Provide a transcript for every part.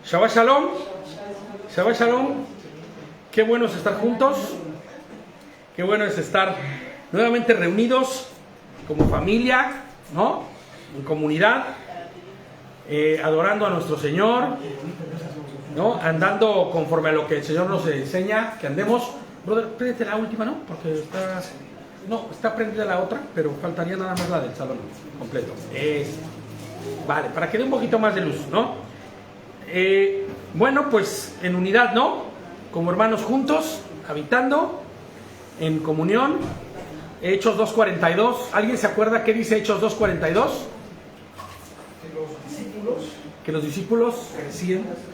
Shabbat Shalom. Shabbat Shalom. Qué bueno es estar juntos. Qué bueno es estar nuevamente reunidos como familia, ¿no? En comunidad, adorando a nuestro Señor, ¿no? Andando conforme a lo que el Señor nos enseña, que andemos. Brother, préndete la última, ¿no? Porque está prendida la otra, pero faltaría nada más la del salón completo. Vale, para que dé un poquito más de luz, ¿no? Bueno, pues en unidad, ¿no? Como hermanos juntos, habitando en comunión. Hechos 2:42. ¿Alguien se acuerda qué dice Hechos 2:42? Que los discípulos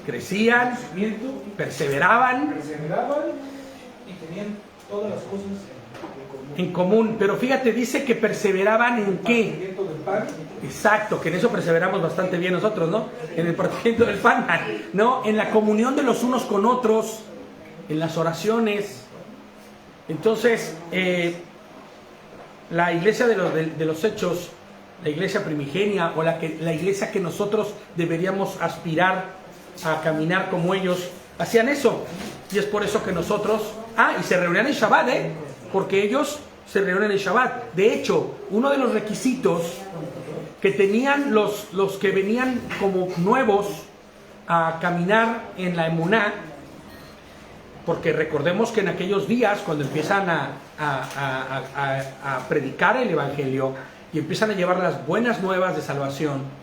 crecían, perseveraban y tenían todas las cosas en común. Pero fíjate, dice que perseveraban en qué. del pan. Exacto, que en eso perseveramos bastante bien nosotros, ¿no? En el partimiento del pan, ¿no? En la comunión de los unos con otros, en las oraciones. Entonces, la iglesia de los hechos, la iglesia primigenia, o la iglesia que nosotros deberíamos aspirar a caminar como ellos, hacían eso. Y es por eso que nosotros, y se reunían en Shabbat, porque ellos se reunían en Shabbat. De hecho, uno de los requisitos que tenían los que venían como nuevos a caminar en la emuná, porque recordemos que en aquellos días, cuando empiezan a predicar el evangelio y empiezan a llevar las buenas nuevas de salvación,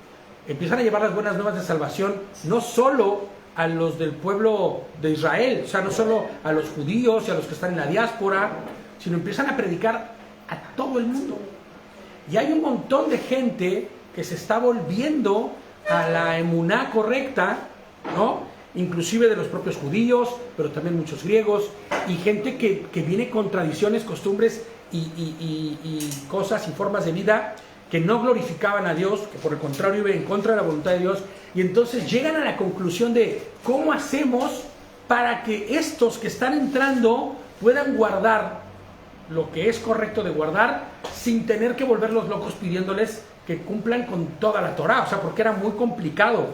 no solo a los del pueblo de Israel, o sea, no solo a los judíos y a los que están en la diáspora, sino empiezan a predicar a todo el mundo. Y hay un montón de gente que se está volviendo a la emuná correcta, ¿no? Inclusive de los propios judíos, pero también muchos griegos, y gente que viene con tradiciones, costumbres y cosas y formas de vida que no glorificaban a Dios, que por el contrario iban en contra de la voluntad de Dios, y entonces llegan a la conclusión de cómo hacemos para que estos que están entrando puedan guardar lo que es correcto de guardar, sin tener que volverlos locos pidiéndoles que cumplan con toda la Torá, o sea, porque era muy complicado.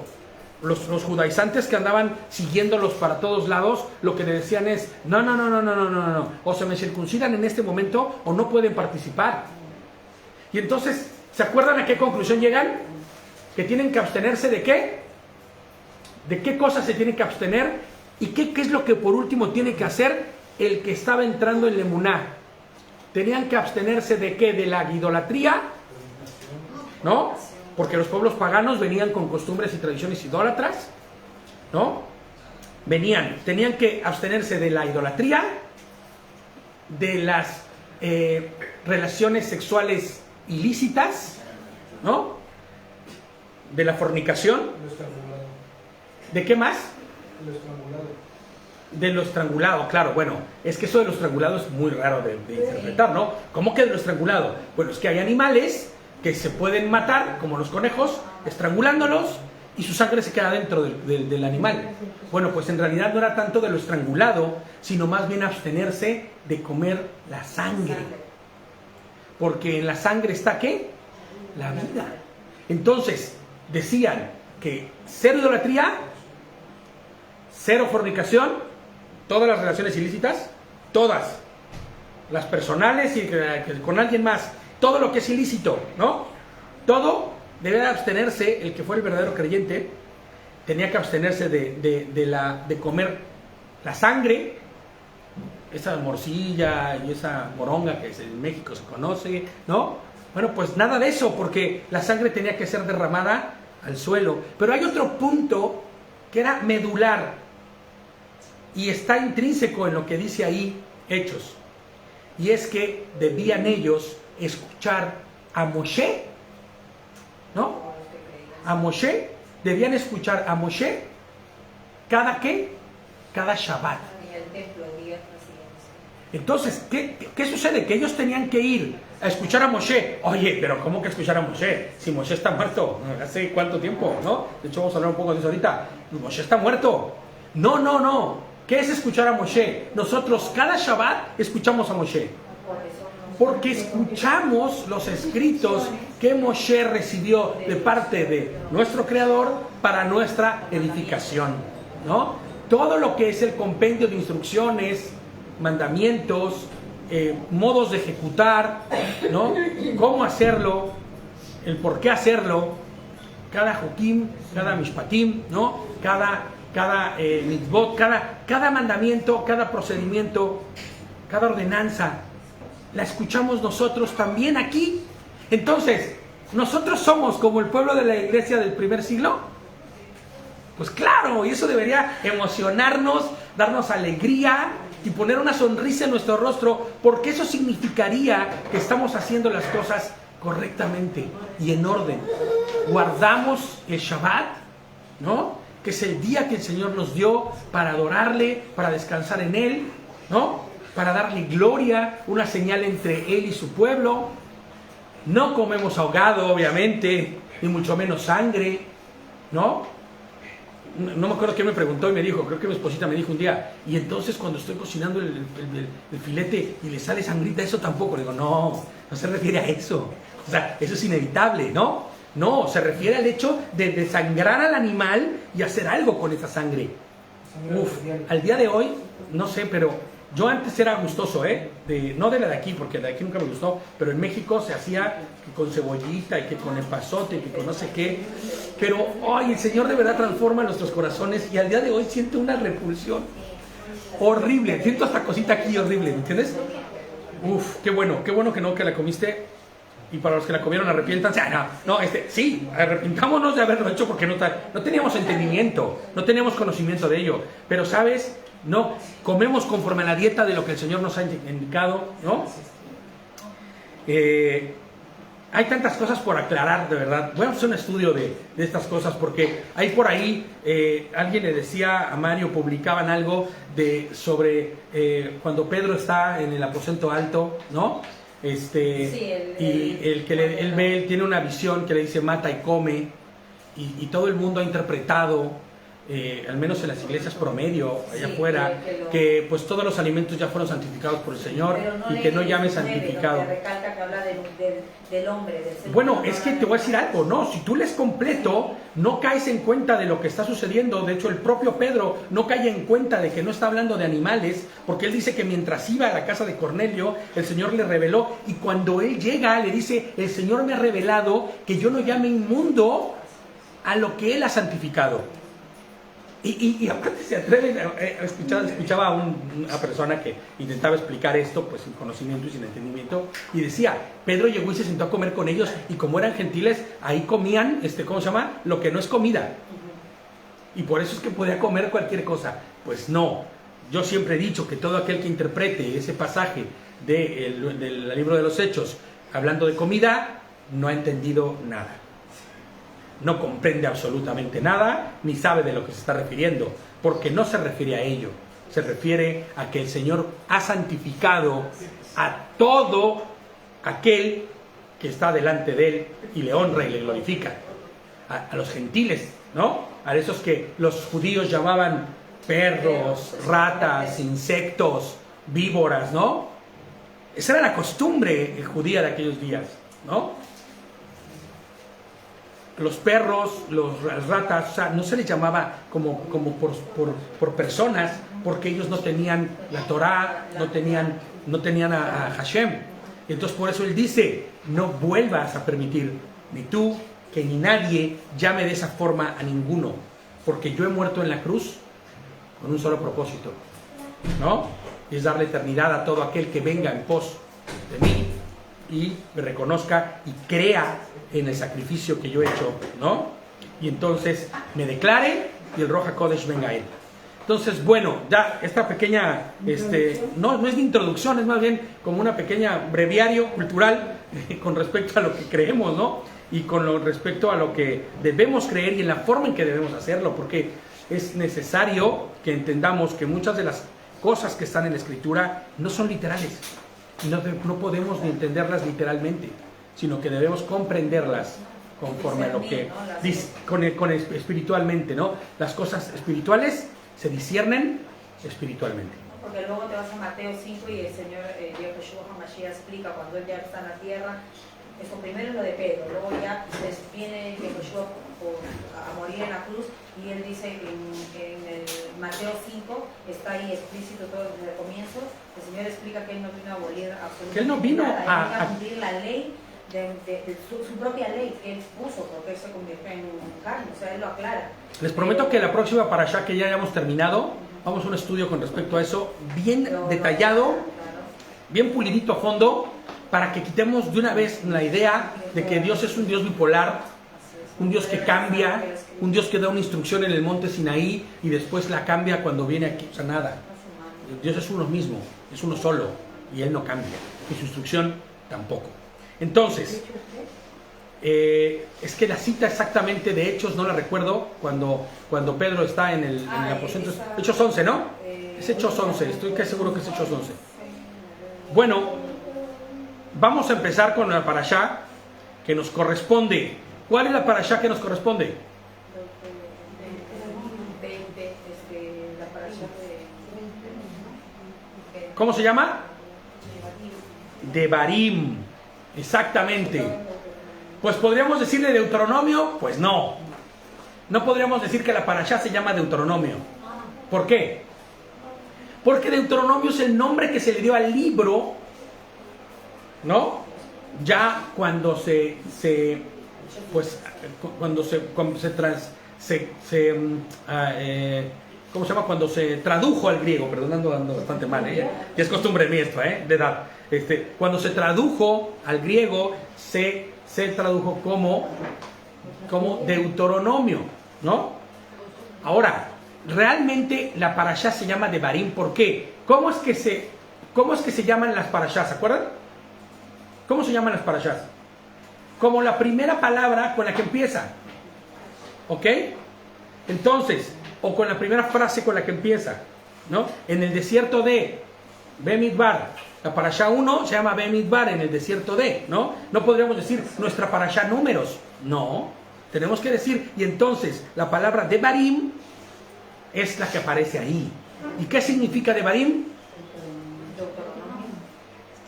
Los judaizantes que andaban siguiéndolos para todos lados, lo que le decían es, no, o se me circuncidan en este momento o no pueden participar. Y entonces, ¿se acuerdan a qué conclusión llegan? Que tienen que abstenerse de qué, de qué cosas se tienen que abstener, y qué es lo que por último tiene que hacer el que estaba entrando en la emuná. Tenían que abstenerse de qué, de la idolatría, ¿no? Porque los pueblos paganos venían con costumbres y tradiciones idólatras, ¿no? Tenían que abstenerse de la idolatría, de las relaciones sexuales ilícitas, ¿no? De la fornicación. ¿De qué más? De lo estrangulado, claro. Bueno, es que eso de lo estrangulado es muy raro de interpretar, ¿no? ¿Cómo que de lo estrangulado? Bueno, es que hay animales que se pueden matar, como los conejos, estrangulándolos, y su sangre se queda dentro del animal. Bueno, pues en realidad no era tanto de lo estrangulado, sino más bien abstenerse de comer la sangre. Porque en la sangre está, ¿qué? La vida. Entonces, decían que cero idolatría, cero fornicación, todas las relaciones ilícitas, todas, las personales y con alguien más, todo lo que es ilícito, ¿no? Todo debe de abstenerse. El que fue el verdadero creyente tenía que abstenerse de comer la sangre, esa morcilla y esa moronga que en México se conoce, ¿no? Bueno, pues nada de eso, porque la sangre tenía que ser derramada al suelo. Pero hay otro punto que era medular y está intrínseco en lo que dice ahí Hechos, y es que debían ellos escuchar a Moshe, ¿no? A Moshe, debían escuchar a Moshe cada Shabbat. Entonces, ¿qué sucede? Que ellos tenían que ir a escuchar a Moshe. Oye, pero ¿cómo que escuchar a Moshe? Si Moshe está muerto, ¿hace cuánto tiempo? ¿No? De hecho, vamos a hablar un poco de eso ahorita. Moshe está muerto. No. ¿Qué es escuchar a Moshe? Nosotros cada Shabbat escuchamos a Moshe. porque escuchamos los escritos que Moshe recibió de parte de nuestro Creador para nuestra edificación, ¿no? Todo lo que es el compendio de instrucciones, mandamientos, modos de ejecutar, ¿no? Cómo hacerlo, el por qué hacerlo, cada jukim, cada mishpatim, ¿no? Cada mitzvot, cada mandamiento, cada procedimiento, cada ordenanza, la escuchamos nosotros también aquí. Entonces, ¿nosotros somos como el pueblo de la iglesia del primer siglo? Pues claro, y eso debería emocionarnos, darnos alegría y poner una sonrisa en nuestro rostro, porque eso significaría que estamos haciendo las cosas correctamente y en orden. Guardamos el Shabbat, ¿no? Que es el día que el Señor nos dio para adorarle, para descansar en Él, ¿no? Para darle gloria, una señal entre Él y su pueblo. No comemos ahogado, obviamente, ni mucho menos sangre, ¿no? No me acuerdo quién me preguntó y me dijo, creo que mi esposita me dijo un día, y entonces cuando estoy cocinando el filete y le sale sangrita, eso tampoco. Le digo, no se refiere a eso. O sea, eso es inevitable, ¿no? No, se refiere al hecho de desangrar al animal y hacer algo con esa sangre. Uf, al día de hoy, no sé, pero yo antes era gustoso, no de la de aquí, porque la de aquí nunca me gustó, pero en México se hacía que con cebollita y que con epazote y que con no sé qué. Pero hoy el Señor de verdad transforma nuestros corazones y al día de hoy siento una repulsión horrible. Siento hasta cosita aquí horrible, ¿me entiendes? Uf, qué bueno que la comiste. Y para los que la comieron, arrepiéntanse. Sí, arrepintámonos de haberlo hecho porque no teníamos entendimiento, no teníamos conocimiento de ello. Pero, ¿sabes? No, comemos conforme a la dieta de lo que el Señor nos ha indicado, ¿no? Hay tantas cosas por aclarar, de verdad. Voy a hacer un estudio de estas cosas porque hay por ahí, alguien le decía a Mario, publicaban algo sobre cuando Pedro está en el aposento alto, ¿no? Él tiene una visión que le dice mata y come, y todo el mundo ha interpretado, al menos en las iglesias promedio allá afuera, que pues todos los alimentos ya fueron santificados por el Señor y que no llame santificado. Recalca que habla del hombre, del ser bueno, humano. es que te voy a decir algo, no, si tú lees completo no caes en cuenta de lo que está sucediendo. De hecho, el propio Pedro no cae en cuenta de que no está hablando de animales, porque él dice que mientras iba a la casa de Cornelio, el Señor le reveló, y cuando él llega le dice, el Señor me ha revelado que yo no llame inmundo a lo que él ha santificado. Y aparte se atreven, escuchaba a una persona que intentaba explicar esto pues sin conocimiento y sin entendimiento, y decía, Pedro llegó y se sentó a comer con ellos, y como eran gentiles, ahí comían, ¿cómo se llama? Lo que no es comida, y por eso es que podía comer cualquier cosa. Pues no, yo siempre he dicho que todo aquel que interprete ese pasaje del libro de los Hechos hablando de comida, no ha entendido nada. No comprende absolutamente nada, ni sabe de lo que se está refiriendo, porque no se refiere a ello, se refiere a que el Señor ha santificado a todo aquel que está delante de Él y le honra y le glorifica, a los gentiles, ¿no? A esos que los judíos llamaban perros, ratas, insectos, víboras, ¿no? Esa era la costumbre judía de aquellos días, ¿no? Los perros, las ratas, o sea, no se les llamaba como por personas, porque ellos no tenían la Torá, no tenían a Hashem. Y entonces por eso él dice, no vuelvas a permitir, ni tú, que ni nadie llame de esa forma a ninguno, porque yo he muerto en la cruz con un solo propósito, ¿no? Y es darle eternidad a todo aquel que venga en pos de mí y me reconozca y crea en el sacrificio que yo he hecho, ¿no? Y entonces me declare y el Ruach HaKodesh venga a él. Entonces, bueno, ya esta pequeña, no es de introducción, es más bien como una pequeña breviario cultural con respecto a lo que creemos, ¿no? Y con respecto a lo que debemos creer y en la forma en que debemos hacerlo, porque es necesario que entendamos que muchas de las cosas que están en la Escritura no son literales. No podemos ni entenderlas literalmente, sino que debemos comprenderlas conforme a lo que espiritualmente, ¿no? Las cosas espirituales se disciernen espiritualmente. Porque luego te vas a Mateo 5 y el Señor Yeshua HaMashiach explica cuando él ya está en la tierra. Eso primero es lo de Pedro, luego ya viene Yeshua a morir en la cruz y él dice en el Mateo 5, está ahí explícito todo desde el comienzo, el Señor explica que él no vino a abolir absolutamente que él no vino nada, él vino a cumplir la ley de su propia ley que él puso porque él se convirtió en carne, o sea, él lo aclara. Les prometo que la próxima parashá que ya hayamos terminado, vamos a un estudio con respecto a eso, bien detallado, bien pulidito a fondo, para que quitemos de una vez la idea de que Dios es un Dios bipolar, un Dios que cambia, un Dios que da una instrucción en el monte Sinaí y después la cambia cuando viene aquí. O sea, nada. Dios es uno mismo, es uno solo, y Él no cambia, y su instrucción tampoco. Entonces, es que la cita exactamente de Hechos no la recuerdo cuando Pedro está en el aposento. Hechos 11, ¿no? Es Hechos 11, estoy casi seguro que es Hechos 11. Bueno, vamos a empezar con la parashá que nos corresponde. ¿Cuál es la parashá que nos corresponde? ¿Cómo se llama? Devarim. Exactamente. Pues podríamos decirle Deuteronomio, pues no. No podríamos decir que la parashá se llama Deuteronomio. ¿Por qué? Porque Deuteronomio es el nombre que se le dio al libro, ¿no? Ya cuando ¿cómo se llama? Cuando se tradujo al griego, perdón, ando bastante mal, ya es costumbre mía esto, de edad. Cuando se tradujo al griego, se tradujo como Deuteronomio, ¿no? Ahora, realmente la parashá se llama Devarim, ¿por qué? ¿Cómo es que se llaman las parashás? ¿Se acuerdan? ¿Cómo se llaman las parashás? Como la primera palabra con la que empieza, ¿ok? Entonces, o con la primera frase con la que empieza, ¿no? En el desierto de Bemidbar, la parashá 1 se llama Bemidbar, en el desierto de, ¿no? No podríamos decir nuestra parashá números, no, tenemos que decir, y entonces la palabra Devarim es la que aparece ahí. ¿Y qué significa Devarim?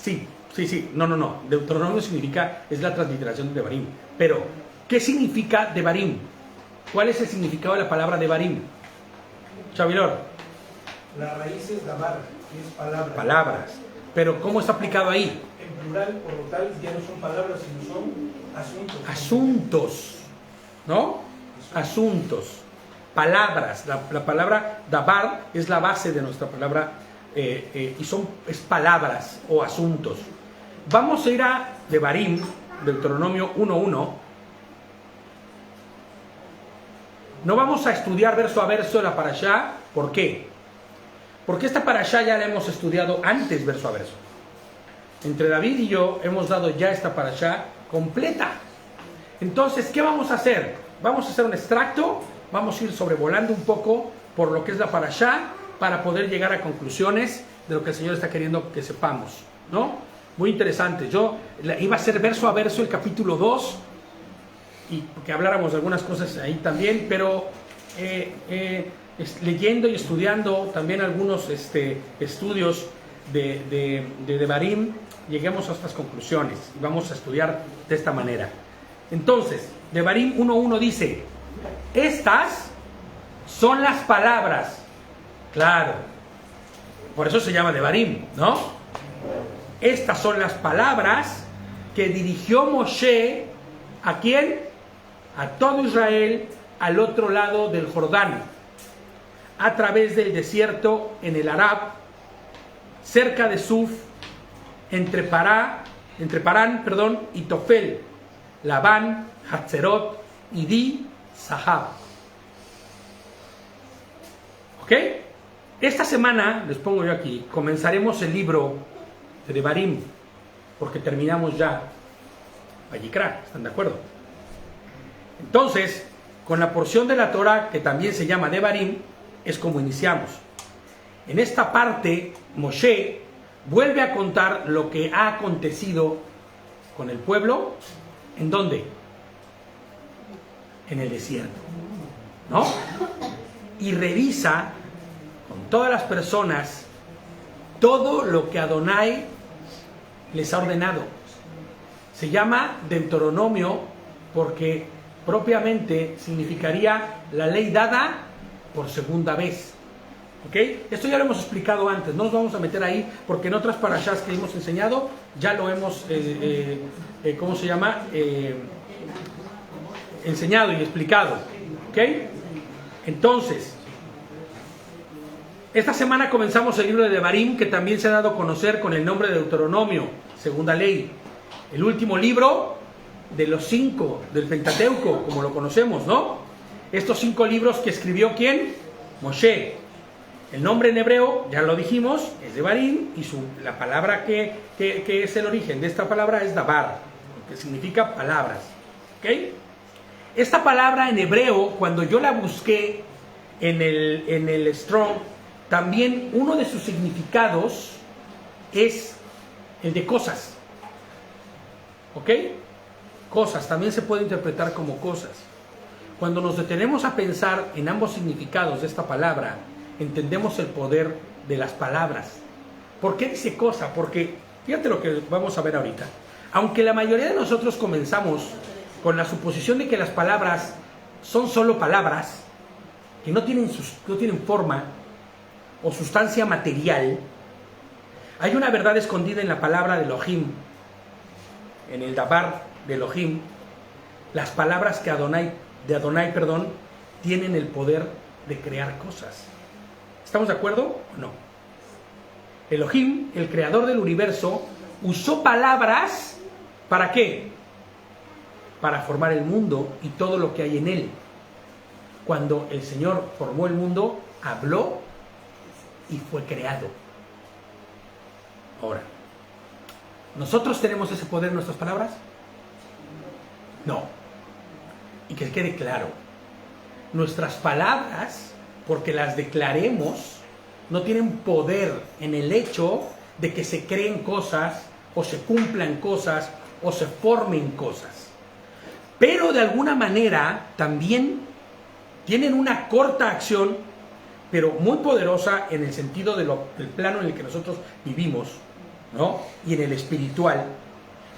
Sí, no, Deuteronomio significa, es la transliteración de Devarim, pero ¿qué significa Devarim? ¿Cuál es el significado de la palabra Devarim? Chavilor. La raíz es davar, que es palabras. Palabras. Pero ¿cómo está aplicado ahí? En plural, por lo tal, ya no son palabras, sino son asuntos. Asuntos, ¿no? Asuntos. Palabras. La palabra davar es la base de nuestra palabra y es palabras o asuntos. Vamos a ir a Devarim, Deuteronomio 1:1. No vamos a estudiar verso a verso la parashá. ¿Por qué? Porque esta parashá ya la hemos estudiado antes verso a verso. Entre David y yo hemos dado ya esta parashá completa. Entonces, ¿qué vamos a hacer? Vamos a hacer un extracto, vamos a ir sobrevolando un poco por lo que es la parashá para poder llegar a conclusiones de lo que el Señor está queriendo que sepamos, ¿no? Muy interesante. Yo iba a hacer verso a verso el capítulo 2 y que habláramos de algunas cosas ahí también, pero leyendo y estudiando también algunos estudios de Devarim, lleguemos a estas conclusiones y vamos a estudiar de esta manera. Entonces, Devarim 1:1 dice: estas son las palabras. Claro, por eso se llama Devarim, ¿no? Estas son las palabras que dirigió Moshe, ¿a quién? A todo Israel al otro lado del Jordán, a través del desierto en el Arab, cerca de Suf, entre Parán, y Tofel, Labán, Hatzerot, Idi, Sahab. ¿Ok? Esta semana, les pongo yo aquí, comenzaremos el libro de Devarim, porque terminamos ya Vayikra, ¿están de acuerdo? Entonces, con la porción de la Torah que también se llama Devarim, es como iniciamos. En esta parte, Moshe vuelve a contar lo que ha acontecido con el pueblo. ¿En dónde? En el desierto, ¿no? Y revisa con todas las personas todo lo que Adonai les ha ordenado. Se llama Deuteronomio porque propiamente significaría la ley dada por segunda vez. ¿Ok? Esto ya lo hemos explicado antes, no nos vamos a meter ahí porque en otras parashas que hemos enseñado ya lo hemos, enseñado y explicado. ¿Ok? Entonces, esta semana comenzamos el libro de Devarim, que también se ha dado a conocer con el nombre de Deuteronomio, segunda ley. El último libro de los 5 del Pentateuco, como lo conocemos, ¿no? Estos 5 libros que escribió ¿quién? Moshe. El nombre en hebreo, ya lo dijimos, es Devarim, y la palabra que es el origen de esta palabra es Dabar, que significa palabras. ¿Ok? Esta palabra en hebreo, cuando yo la busqué en el Strong, también uno de sus significados es el de cosas. ¿Ok? Cosas, también se puede interpretar como cosas. Cuando nos detenemos a pensar en ambos significados de esta palabra, entendemos el poder de las palabras. ¿Por qué dice cosa? Porque, fíjate lo que vamos a ver ahorita. Aunque la mayoría de nosotros comenzamos con la suposición de que las palabras son solo palabras, que no tienen forma o sustancia material, hay una verdad escondida en la palabra de Elohim, en el Dabar de Elohim. Las palabras de Adonai, tienen el poder de crear cosas. ¿Estamos de acuerdo o no? Elohim, el creador del universo, usó palabras ¿para qué? Para formar el mundo y todo lo que hay en él. Cuando el Señor formó el mundo, habló y fue creado. Ahora, ¿nosotros tenemos ese poder en nuestras palabras? No. Y que quede claro, nuestras palabras, porque las declaremos, no tienen poder en el hecho de que se creen cosas, o se cumplan cosas, o se formen cosas. Pero de alguna manera también tienen una corta acción, pero muy poderosa en el sentido del plano en el que nosotros vivimos, ¿no? Y en el espiritual.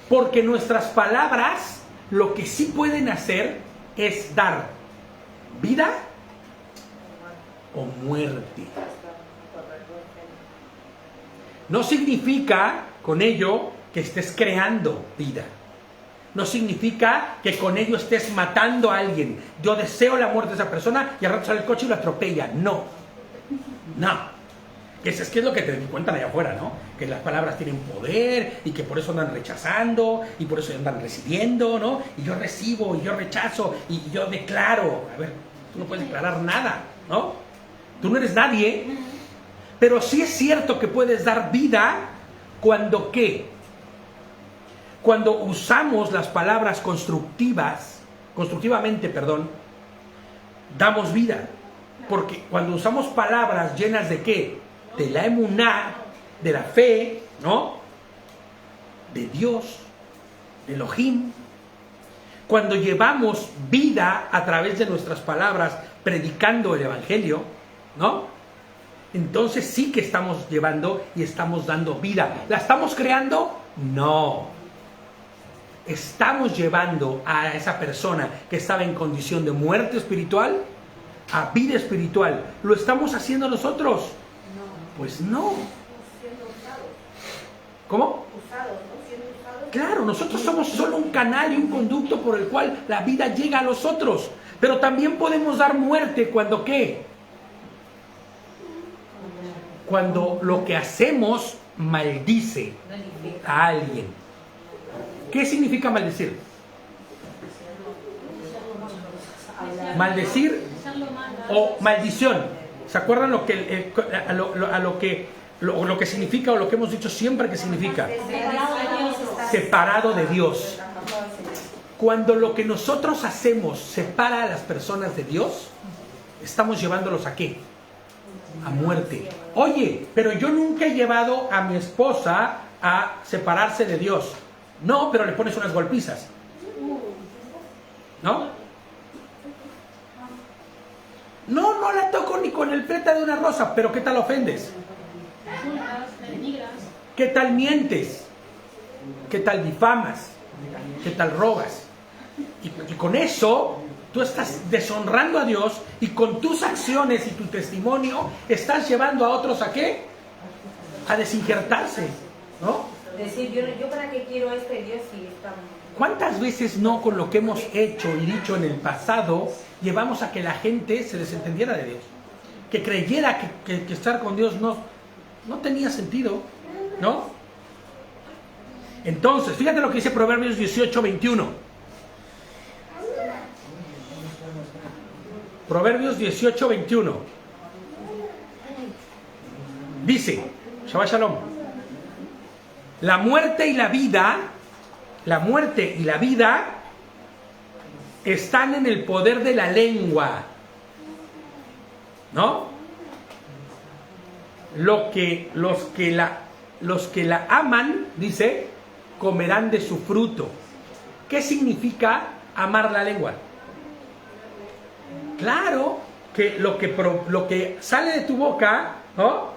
Porque nuestras palabras lo que sí pueden hacer es dar vida o muerte. No significa con ello que estés creando vida. No significa que con ello estés matando a alguien. Yo deseo la muerte de esa persona y al rato sale el coche y lo atropella. No. Es que es lo que te cuentan allá afuera, ¿no? Que las palabras tienen poder y que por eso andan rechazando y por eso andan recibiendo, ¿no? Y yo recibo y yo rechazo y yo declaro. A ver, tú no puedes declarar nada, ¿no? Tú no eres nadie, pero sí es cierto que puedes dar vida cuando ¿qué? Cuando usamos las palabras constructivamente, damos vida. Porque cuando usamos palabras llenas de ¿qué? De la emuná, de la fe, ¿no? De Dios, de Elohim. Cuando llevamos vida a través de nuestras palabras, predicando el Evangelio, ¿no? Entonces sí que estamos llevando y estamos dando vida. ¿La estamos creando? No. ¿Estamos llevando a esa persona que estaba en condición de muerte espiritual a vida espiritual? ¿Lo estamos haciendo nosotros? No. Pues no. ¿Cómo? Usados, ¿no? Siendo usados. Claro, nosotros somos solo un canal y un conducto por el cual la vida llega a los otros. Pero también podemos dar muerte cuando ¿qué? Cuando lo que hacemos maldice a alguien. ¿Qué significa maldecir? Maldecir o maldición. ¿Se acuerdan lo que significa o lo que hemos dicho siempre que significa? Separado de Dios. Cuando lo que nosotros hacemos separa a las personas de Dios, estamos llevándolos ¿a qué? A muerte. Oye, pero yo nunca he llevado a mi esposa a separarse de Dios. No, pero le pones unas golpizas. ¿No? No la toco ni con el pétalo de una rosa, pero ¿qué tal ofendes? ¿Qué tal mientes? ¿Qué tal difamas? ¿Qué tal robas? Y con eso tú estás deshonrando a Dios, y con tus acciones y tu testimonio estás llevando a otros ¿a qué? A desinjertarse, ¿no? Decir, yo para qué quiero este Dios si está... ¿Cuántas veces no con lo que hemos hecho y dicho en el pasado llevamos a que la gente se desentendiera de Dios? Que creyera que estar con Dios no tenía sentido, ¿no? Entonces, fíjate lo que dice Proverbios 18:21. Proverbios 18:21. Dice, Shabbat Shalom, la muerte y la vida están en el poder de la lengua, ¿no? Los que la aman, dice, comerán de su fruto. ¿Qué significa amar la lengua? Claro que lo que sale de tu boca, ¿no?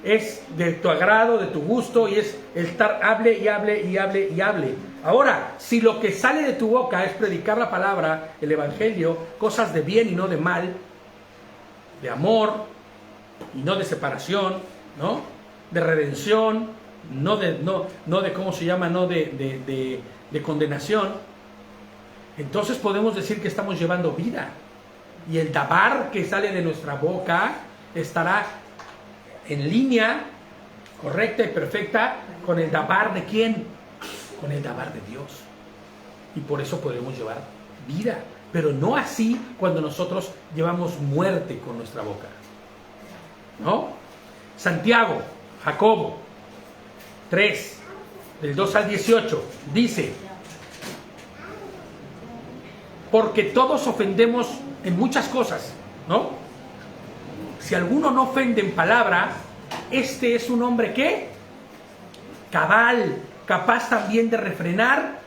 Es de tu agrado, de tu gusto, y es el estar hable y hable y hable y hable. Ahora, si lo que sale de tu boca es predicar la palabra, el evangelio, cosas de bien y no de mal, de amor y no de separación, ¿no? De redención, no de ¿cómo se llama? No de condenación. Entonces podemos decir que estamos llevando vida. Y el dabar que sale de nuestra boca estará en línea correcta y perfecta con el dabar de ¿quién? Con el dabar de Dios. Y por eso podemos llevar vida. Pero no así cuando nosotros llevamos muerte con nuestra boca, ¿no? Santiago, Jacobo 3, del 2 al 18, dice: porque todos ofendemos en muchas cosas, ¿no? Si alguno no ofende en palabra, este es un hombre ¿qué? Cabal, capaz también de refrenar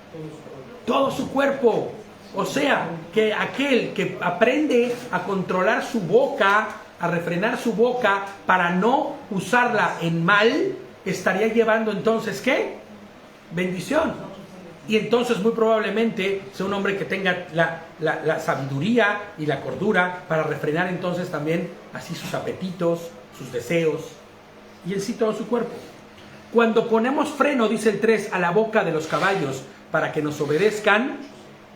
todo su cuerpo. O sea, que aquel que aprende a controlar su boca, a refrenar su boca para no usarla en mal, estaría llevando entonces ¿qué? Bendición. Y entonces muy probablemente sea un hombre que tenga la sabiduría y la cordura para refrenar entonces también así sus apetitos, sus deseos y en sí todo su cuerpo. Cuando ponemos freno, dice el 3, a la boca de los caballos para que nos obedezcan,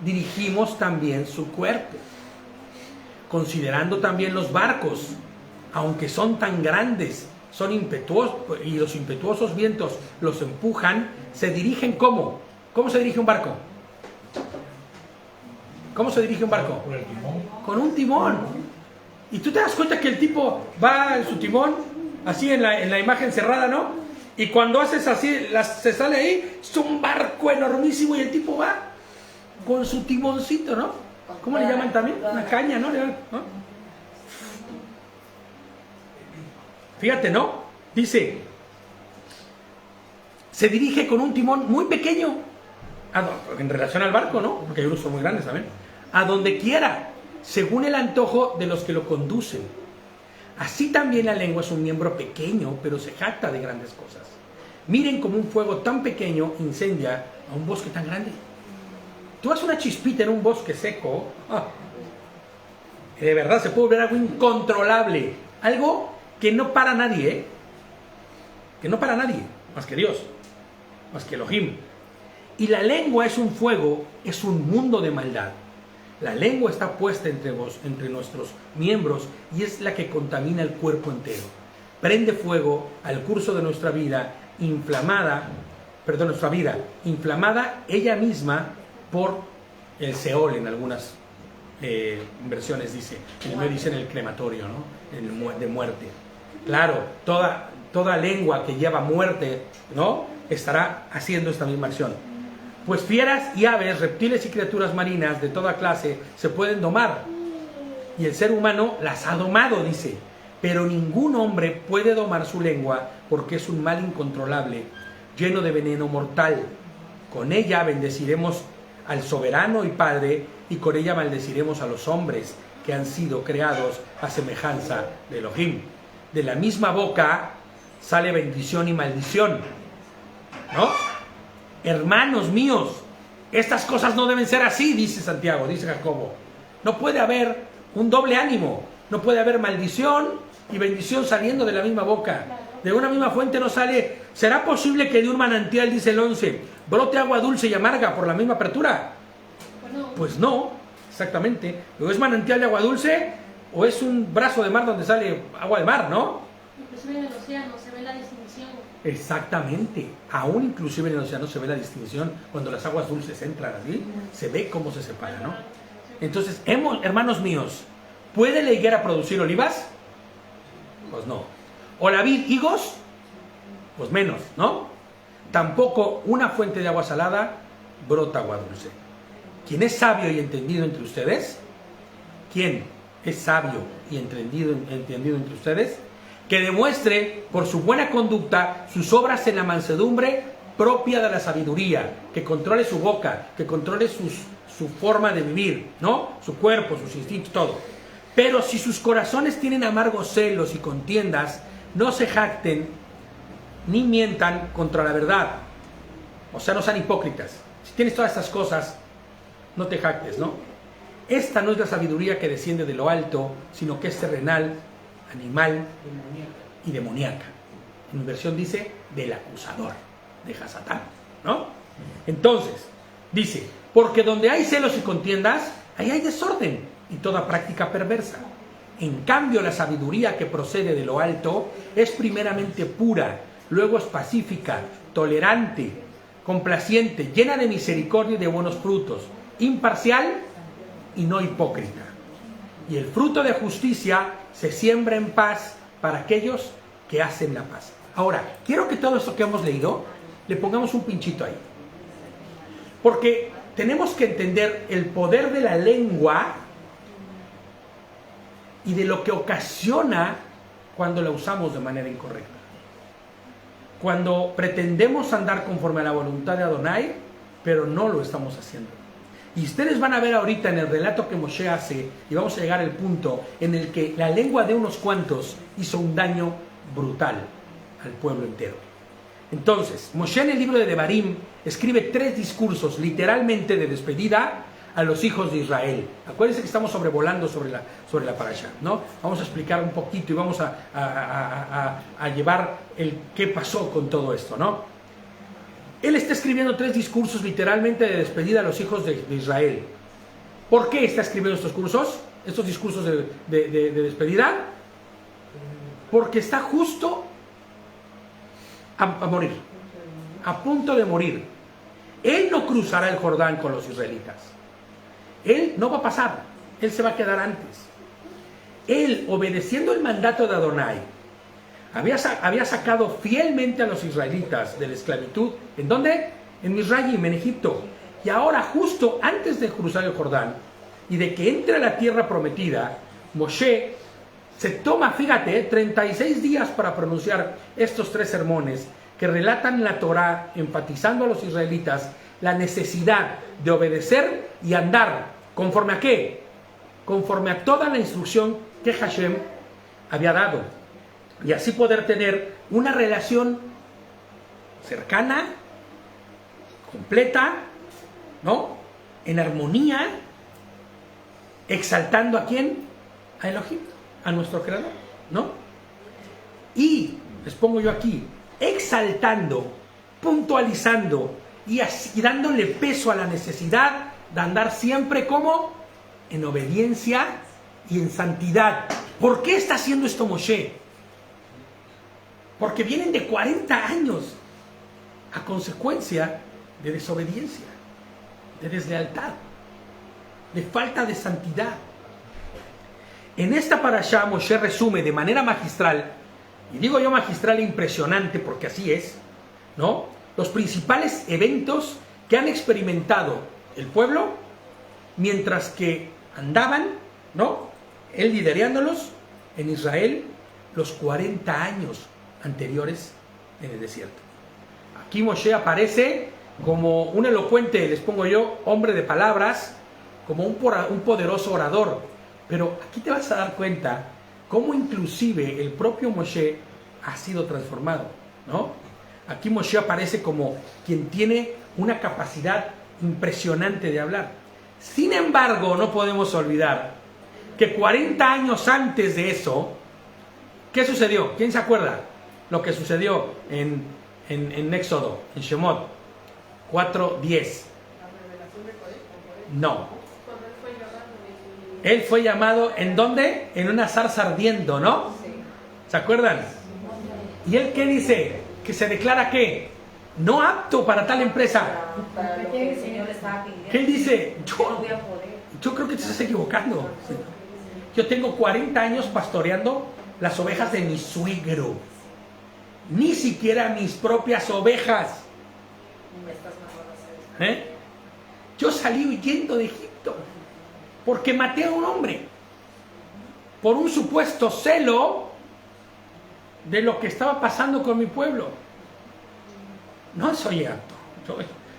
dirigimos también su cuerpo. Considerando también los barcos, aunque son tan grandes, son impetuosos, y los impetuosos vientos los empujan, se dirigen ¿cómo? ¿Cómo se dirige un barco? ¿Cómo se dirige un barco? Con el timón. Con un timón. Y tú te das cuenta que el tipo va en su timón, así en la imagen cerrada, ¿no? Y cuando haces así, se sale ahí, es un barco enormísimo y el tipo va con su timoncito, ¿no? ¿Cómo le llaman también? Una caña, ¿no? ¿No? Fíjate, ¿no? Dice, se dirige con un timón muy pequeño, en relación al barco, ¿no? Porque hay unos son muy grandes también. A donde quiera, según el antojo de los que lo conducen. Así también la lengua es un miembro pequeño, pero se jacta de grandes cosas. Miren cómo un fuego tan pequeño incendia a un bosque tan grande. Tú haces una chispita en un bosque seco, de verdad se puede volver algo incontrolable. Algo que no para nadie, ¿eh? Que no para nadie, más que Dios, más que Elohim. Y la lengua es un fuego, es un mundo de maldad. La lengua está puesta entre nuestros miembros y es la que contamina el cuerpo entero. Prende fuego al curso de nuestra vida, inflamada ella misma por el Seol en algunas versiones dice. En el medio dicen el crematorio, ¿no? De muerte. Claro, toda lengua que lleva muerte, ¿no? Estará haciendo esta misma acción. Pues fieras y aves, reptiles y criaturas marinas de toda clase se pueden domar. Y el ser humano las ha domado, dice. Pero ningún hombre puede domar su lengua porque es un mal incontrolable, lleno de veneno mortal. Con ella bendeciremos al soberano y Padre, y con ella maldeciremos a los hombres que han sido creados a semejanza de Elohim. De la misma boca sale bendición y maldición, ¿no? Hermanos míos, estas cosas no deben ser así, dice Santiago, dice Jacobo. No puede haber un doble ánimo, no puede haber maldición y bendición saliendo de la misma boca. De una misma fuente no sale. ¿Será posible que de un manantial, dice el 11, brote agua dulce y amarga por la misma apertura? Pues no, exactamente. ¿O es manantial de agua dulce o es un brazo de mar donde sale agua de mar, no? Inclusive en el océano se ve la distinción. Exactamente. Aún inclusive en el océano se ve la distinción cuando las aguas dulces entran así, se ve cómo se separa, ¿no? Entonces, hermanos míos, ¿puede la higuera producir olivas? Pues no. ¿O la vid higos? Pues menos, ¿no? Tampoco una fuente de agua salada brota agua dulce. ¿Quién es sabio y entendido entre ustedes? ¿Quién es sabio y entendido entre ustedes? Que demuestre por su buena conducta sus obras en la mansedumbre propia de la sabiduría, que controle su boca, que controle su forma de vivir, ¿no? Su cuerpo, sus instintos, todo. Pero si sus corazones tienen amargos celos y contiendas, no se jacten ni mientan contra la verdad. O sea, no sean hipócritas. Si tienes todas estas cosas, no te jactes, ¿no? Esta no es la sabiduría que desciende de lo alto, sino que es terrenal, animal y demoníaca. En mi versión dice del acusador, de Hasatán, ¿no? Entonces, dice, porque donde hay celos y contiendas, ahí hay desorden y toda práctica perversa. En cambio, la sabiduría que procede de lo alto es primeramente pura, luego es pacífica, tolerante, complaciente, llena de misericordia y de buenos frutos, imparcial y no hipócrita. Y el fruto de justicia se siembra en paz para aquellos que hacen la paz. Ahora, quiero que todo esto que hemos leído le pongamos un pinchito ahí. Porque tenemos que entender el poder de la lengua y de lo que ocasiona cuando la usamos de manera incorrecta. Cuando pretendemos andar conforme a la voluntad de Adonai, pero no lo estamos haciendo. Y ustedes van a ver ahorita en el relato que Moshe hace, y vamos a llegar al punto en el que la lengua de unos cuantos hizo un daño brutal al pueblo entero. Entonces, Moshe en el libro de Devarim escribe 3 discursos literalmente de despedida a los hijos de Israel. Acuérdense que estamos sobrevolando sobre la parasha, ¿no? Vamos a explicar un poquito y vamos a llevar el qué pasó con todo esto, ¿no? Él está escribiendo 3 discursos literalmente de despedida a los hijos de Israel. ¿Por qué está escribiendo estos discursos de despedida? Porque está justo a morir, a punto de morir. Él no cruzará el Jordán con los israelitas. Él no va a pasar, él se va a quedar antes. Él, obedeciendo el mandato de Adonai, había sacado fielmente a los israelitas de la esclavitud. ¿En dónde? En Misraim, en Egipto. Y ahora, justo antes de cruzar el Jordán y de que entre a la tierra prometida, Moshe se toma, fíjate, 36 días para pronunciar estos 3 sermones que relatan la Torá, enfatizando a los israelitas la necesidad de obedecer y andar conforme a qué, conforme a toda la instrucción que Hashem había dado, y así poder tener una relación cercana, completa, ¿no? En armonía, exaltando ¿a quién? A Elohim, a nuestro creador, ¿no? Y les pongo yo aquí, exaltando, puntualizando y dándole peso a la necesidad de andar siempre como en obediencia y en santidad. ¿Por qué está haciendo esto Moshe? Porque vienen de 40 años a consecuencia de desobediencia, de deslealtad, de falta de santidad. En esta parashá Moshe resume de manera magistral, y digo yo magistral e impresionante porque así es, ¿no?, los principales eventos que han experimentado el pueblo mientras que andaban, ¿no?, él liderándolos en Israel los 40 años anteriores en el desierto. Aquí Moshe aparece como un elocuente, les pongo yo, hombre de palabras, como un poderoso orador. Pero aquí te vas a dar cuenta cómo inclusive el propio Moshe ha sido transformado, ¿no? Aquí Moshe aparece como quien tiene una capacidad impresionante de hablar. Sin embargo, no podemos olvidar que 40 años antes de eso, ¿qué sucedió? ¿Quién se acuerda? Lo que sucedió en Éxodo, en Shemot 4:10. No. Él fue llamado, ¿en dónde? En una zarza ardiendo, ¿no? ¿Se acuerdan? ¿Y él qué dice? Que se declara ¿qué? No apto para tal empresa. Para lo que el Señor le estaba pidiendo. ¿Qué él dice? Yo no voy a poder. Yo creo que te estás equivocando. Yo tengo 40 años pastoreando las ovejas de mi suegro. Ni siquiera mis propias ovejas. Me estás mejor hacer. Yo salí huyendo de Egipto porque maté a un hombre por un supuesto celo de lo que estaba pasando con mi pueblo. No soy apto.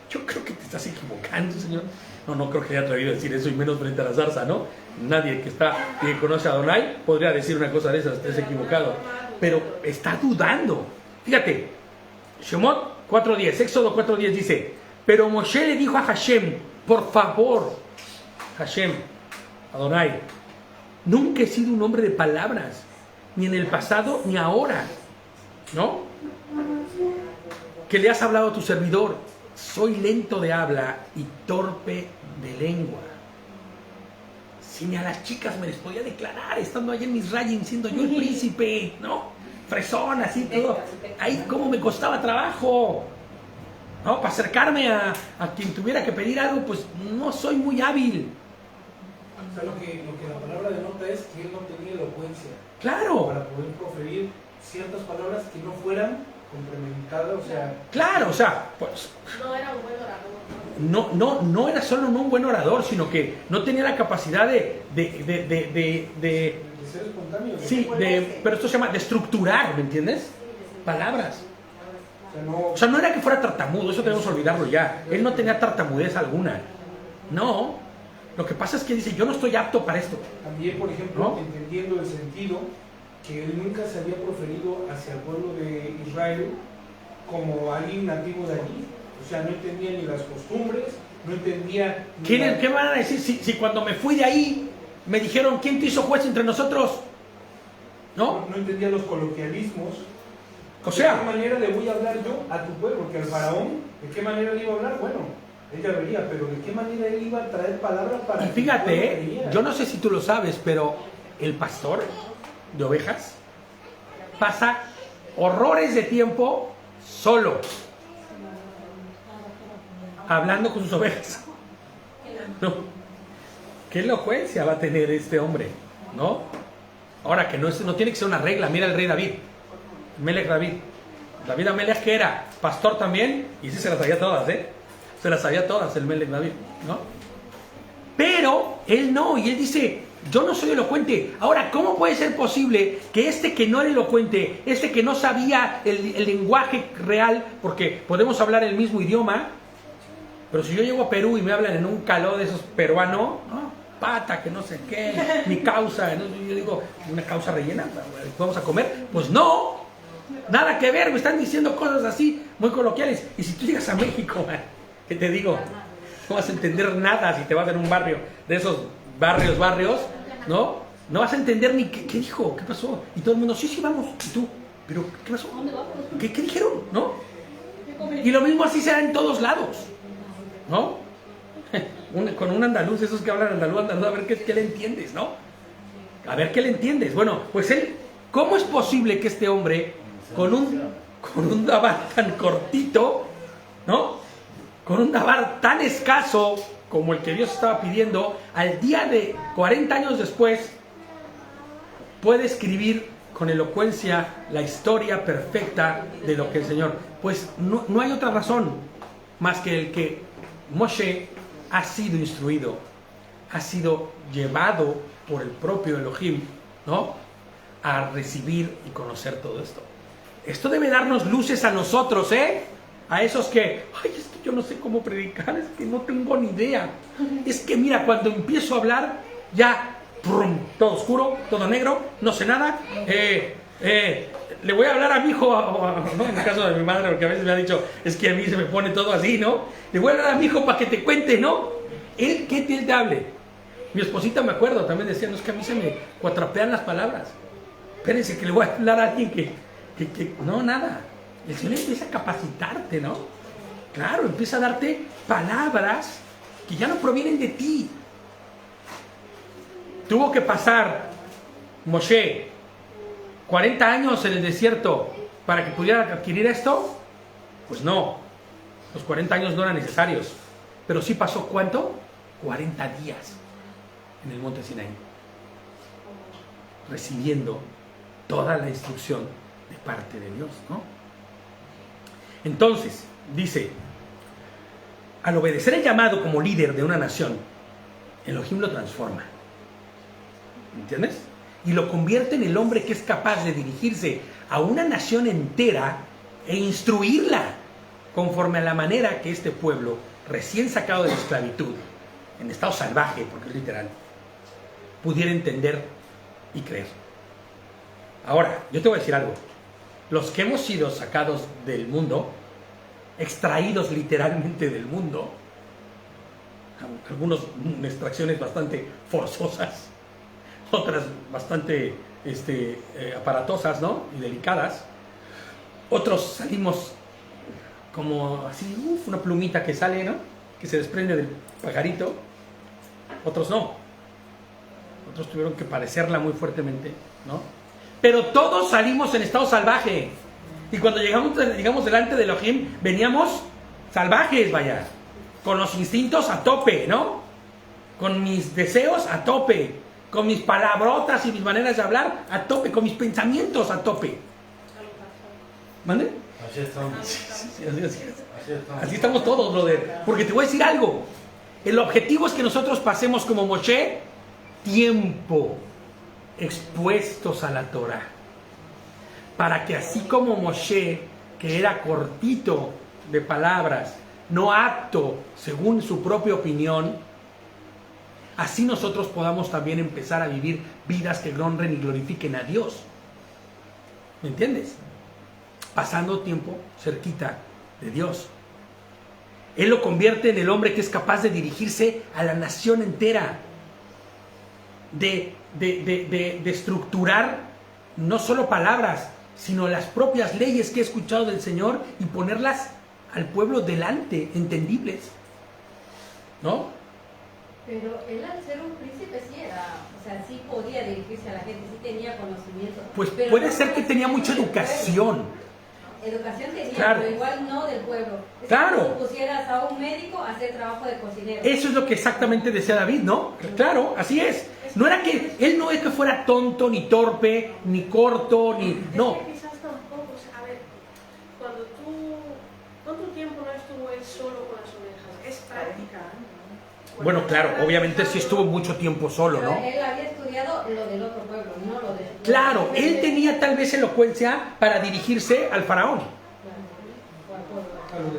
Yo creo que te estás equivocando, Señor. No creo que haya atrevido a decir eso, y menos frente a la zarza, ¿no? Nadie que conoce a Adonai podría decir una cosa de esas, estés equivocado. Pero está dudando. Fíjate, Shemot 4:10, Éxodo 4:10 dice: pero Moshe le dijo a Hashem, por favor, Hashem, Adonai, nunca he sido un hombre de palabras, ni en el pasado ni ahora, ¿no? Que le has hablado a tu servidor. Soy lento de habla y torpe de lengua. Si ni a las chicas me les podía declarar, estando allá en Misraim, siendo yo el príncipe, ¿no? Fresón, así todo. Ahí cómo me costaba trabajo, ¿no? Para acercarme a quien tuviera que pedir algo, pues no soy muy hábil. O sea, lo que la palabra denota es que él no tenía elocuencia. Claro. Para poder proferir ciertas palabras que no fueran complementadas, o sea... Claro, o sea, pues... No era un buen orador. No era solo no un buen orador, sino que no tenía la capacidad de ser espontáneo. sí, pero esto se llama de estructurar, ¿me entiendes? Palabras. O sea, no era que fuera tartamudo, eso debemos olvidarlo ya. Él no tenía tartamudez alguna. No. Lo que pasa es que dice, yo no estoy apto para esto. También, por ejemplo, ¿no? entendiendo el sentido que él nunca se había proferido hacia el pueblo de Israel como alguien nativo de allí. O sea, no entendía ni las costumbres, no entendía... ¿Qué van a decir si cuando me fui de ahí me dijeron, ¿quién te hizo juez entre nosotros? ¿No? No entendía los coloquialismos. O sea... ¿De qué manera le voy a hablar yo a tu pueblo? Porque al faraón, ¿de qué manera le iba a hablar? Bueno, ella vería, pero ¿de qué manera él iba a traer palabras para... Y fíjate, yo no sé si tú lo sabes, pero el pastor de ovejas pasa horrores de tiempo solo, hablando con sus ovejas. No. ¿Qué elocuencia va a tener este hombre? ¿No? Ahora que no tiene que ser una regla. Mira el rey David, Melech David. David Amelech, que era pastor también, y ese se las sabía todas, se las sabía todas el Melech David, ¿no? Pero él no, y él dice, yo no soy elocuente. Ahora, ¿cómo puede ser posible que este que no era elocuente, este que no sabía el lenguaje real, porque podemos hablar el mismo idioma, pero si yo llego a Perú y me hablan en un caló de esos peruanos, ¿no? Pata, que no sé qué, mi causa, ¿no? Yo digo, una causa rellena, ¿vamos a comer? Pues no, nada que ver, me están diciendo cosas así, muy coloquiales. Y si tú llegas a México, ¿qué te digo? No vas a entender nada si te vas en un barrio de esos barrios, ¿no? No vas a entender ni qué dijo, qué pasó. Y todo el mundo, sí, vamos. Y tú, ¿pero qué pasó? ¿Qué dijeron? ¿No? Y lo mismo así será en todos lados, ¿no? Con un andaluz, esos que hablan andaluz, a ver qué le entiendes, ¿no? A ver qué le entiendes. Bueno, pues él, ¿cómo es posible que este hombre, con un dabar tan cortito, ¿no? Con un dabar tan escaso como el que Dios estaba pidiendo, al día de 40 años después, puede escribir con elocuencia la historia perfecta de lo que el Señor? Pues no hay otra razón más que el que Moshe ha sido instruido, ha sido llevado por el propio Elohim, ¿no? A recibir y conocer todo esto. Esto debe darnos luces a nosotros, a esos que, ay, es que yo no sé cómo predicar, es que no tengo ni idea. Es que mira, cuando empiezo a hablar, ya, ¡prum!, todo oscuro, todo negro, no sé nada, Le voy a hablar a mi hijo, ¿no? En el caso de mi madre, porque a veces me ha dicho, es que a mí se me pone todo así, ¿no? Le voy a hablar a mi hijo para que te cuente, ¿no? Él, ¿qué te hable? Mi esposita, me acuerdo, también decía, no, es que a mí se me cuatrapean las palabras. Espérense que le voy a hablar a alguien que no, nada. El Señor empieza a capacitarte, ¿no? Claro, empieza a darte palabras que ya no provienen de ti. Tuvo que pasar Moshe 40 años en el desierto para que pudiera adquirir esto. Pues no, los 40 años no eran necesarios, pero sí pasó ¿cuánto? 40 días en el monte Sinaí, recibiendo toda la instrucción de parte de Dios, ¿no? Entonces, dice, al obedecer el llamado como líder de una nación, Elohim lo transforma, ¿entiendes? Y lo convierte en el hombre que es capaz de dirigirse a una nación entera e instruirla conforme a la manera que este pueblo, recién sacado de la esclavitud, en estado salvaje, porque es literal, pudiera entender y creer. Ahora, yo te voy a decir algo. Los que hemos sido sacados del mundo, extraídos literalmente del mundo, algunas extracciones bastante forzosas, otras bastante aparatosas, ¿no? Y delicadas. Otros salimos como así, una plumita que sale, ¿no? Que se desprende del pajarito. Otros no. Otros tuvieron que padecerla muy fuertemente, ¿no? Pero todos salimos en estado salvaje. Y cuando llegamos delante de Elohim, veníamos salvajes, vaya. Con los instintos a tope, ¿no? Con mis deseos a tope. Con mis palabrotas y mis maneras de hablar a tope. Con mis pensamientos a tope. ¿Mande? Así estamos. Así estamos todos, brother. Porque te voy a decir algo. El objetivo es que nosotros pasemos como Moshe tiempo expuestos a la Torah, para que así como Moshe, que era cortito de palabras, no apto según su propia opinión, así nosotros podamos también empezar a vivir vidas que honren y glorifiquen a Dios. ¿Me entiendes? Pasando tiempo cerquita de Dios. Él lo convierte en el hombre que es capaz de dirigirse a la nación entera, de estructurar no solo palabras, sino las propias leyes que he escuchado del Señor y ponerlas al pueblo delante, entendibles, ¿no? Pero él, al ser un príncipe, sí era, o sea, sí podía dirigirse a la gente, sí tenía conocimiento. Pues pero puede no ser que tenía mucha educación. Educación tenía, Claro. pero igual no del pueblo. Es Claro. como si pusieras a un médico a hacer trabajo de cocinero. Eso es lo que exactamente decía David, ¿no? Claro, así es. No era que, él no es que fuera tonto, ni torpe, ni corto, ni... No. Es que quizás tampoco, o sea, a ver, ¿cuánto tiempo no estuvo él solo con las ovejas? Es práctica. Bueno, claro, obviamente sí estuvo mucho tiempo solo, Pero ¿no? él había estudiado lo del otro pueblo, no lo de... Claro, él tenía tal vez elocuencia para dirigirse al faraón,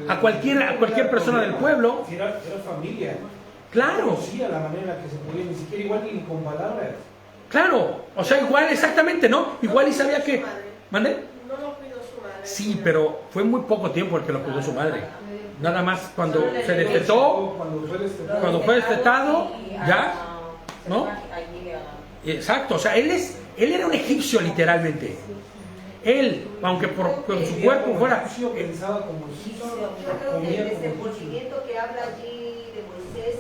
a cualquier persona del pueblo. Era familia. Claro, Conocía la manera que se podía, ni siquiera igual ni con palabras. claro, o sea, igual exactamente, ¿no? Igual y sabía que... ¿Mande? No lo cuidó su madre. Sí, pero fue muy poco tiempo el que lo cuidó su madre. Nada más cuando se destetó, cuando fue destetado, ya, ¿no? Exacto, o sea, él era un egipcio literalmente. Él, aunque por su cuerpo fuera... pensaba como egipcio, Yo creo que comía el como egipcio. desenvolvimiento que habla allí de Moisés,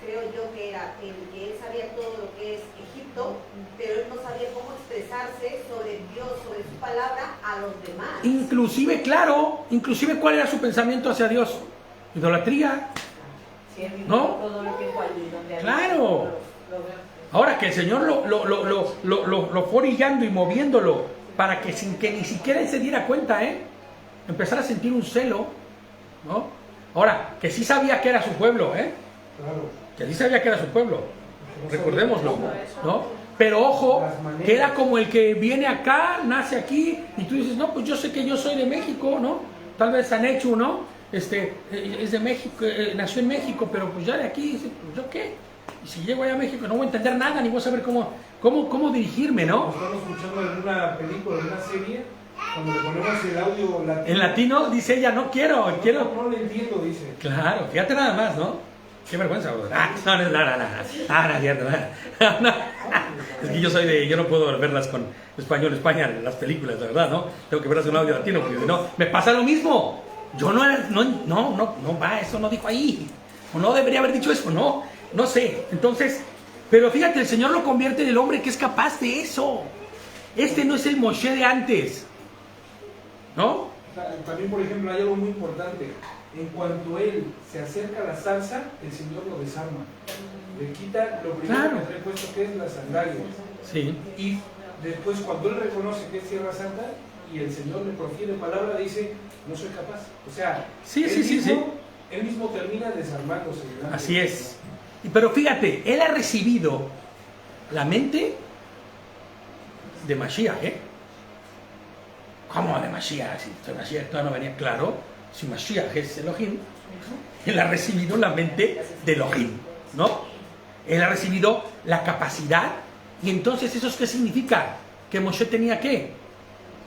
creo yo que era el que él sabía todo lo que es Egipto, pero él no sabía cómo expresarse sobre Dios, sobre su palabra a los demás. Inclusive, claro, inclusive cuál era su pensamiento hacia Dios. Idolatría. ¿No? Todo el tiempo allí, donde había Claro. Ahora que el Señor lo fue orillando y moviéndolo para que sin que ni siquiera él se diera cuenta, empezara a sentir un celo, ¿no? Ahora, que sí sabía que era su pueblo, Claro. que sí sabía que era su pueblo, recordémoslo, ¿no? Pero ojo, que era como el que viene acá, nace aquí, y tú dices, no, pues yo sé que yo soy de México, ¿no? Tal vez Anechu, ¿no? Es de México, nació en México, pero pues ya de aquí, dice, pues yo qué, Y si llego allá a México no voy a entender nada, ni voy a saber cómo dirigirme, ¿no? Cuando estamos escuchando alguna película, alguna serie, cuando le ponemos el audio latino. En latino dice ella, no quiero. No le entiendo, dice. Claro, fíjate nada más, ¿no? Qué vergüenza, bro. No, cierto. No. Es que yo no puedo verlas con español España, las películas, la verdad, ¿no? Tengo que verlas en un audio latino, porque si no, me pasa lo mismo. Yo no, eso no dijo ahí. O no debería haber dicho eso, no sé. Entonces, pero fíjate, el Señor lo convierte en el hombre que es capaz de eso. Este no es el Moshe de antes, ¿no? También, por ejemplo, hay algo muy importante. En cuanto él se acerca a la zarza, el Señor lo desarma. Le quita lo primero que trae puesto, que es las sandalias. Sí. Y después, cuando él reconoce que es tierra santa y el Señor le profiere palabra, dice, no soy capaz. O sea, él mismo termina desarmándose. Así es. Pero fíjate, él ha recibido la mente de Mashiach, ¿eh? ¿Cómo de Mashiach? Si Mashiach todavía no venía claro. Si Mashiach es Elohim, él ha recibido la mente de Elohim, ¿no? Él ha recibido la capacidad. Y entonces, ¿eso qué significa? ¿Que Moshe tenía qué?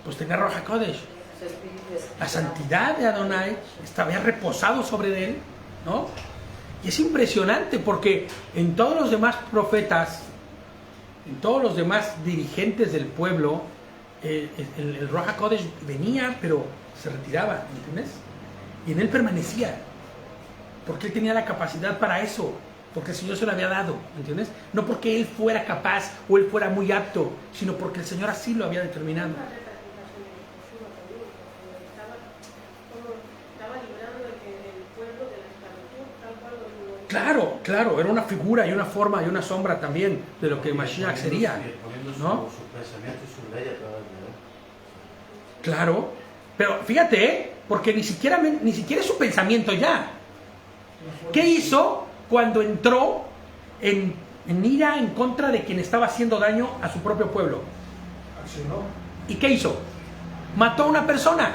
Pues tenía Ruach HaKodesh. La santidad de Adonai había reposado sobre él, ¿no? Y es impresionante porque en todos los demás profetas, en todos los demás dirigentes del pueblo, el Ruach HaKodesh venía, pero se retiraba, ¿entiendes? Y en él permanecía, porque él tenía la capacidad para eso, porque el Señor se lo había dado, ¿entiendes? No porque él fuera capaz o él fuera muy apto, sino porque el Señor así lo había determinado. Claro, era una figura y una forma y una sombra también de lo que Mashiach sería, ¿no? Claro, pero fíjate, porque ni siquiera es su pensamiento ya. ¿Qué hizo cuando entró en ira en contra de quien estaba haciendo daño a su propio pueblo? Accionó. ¿Y qué hizo? Mató a una persona.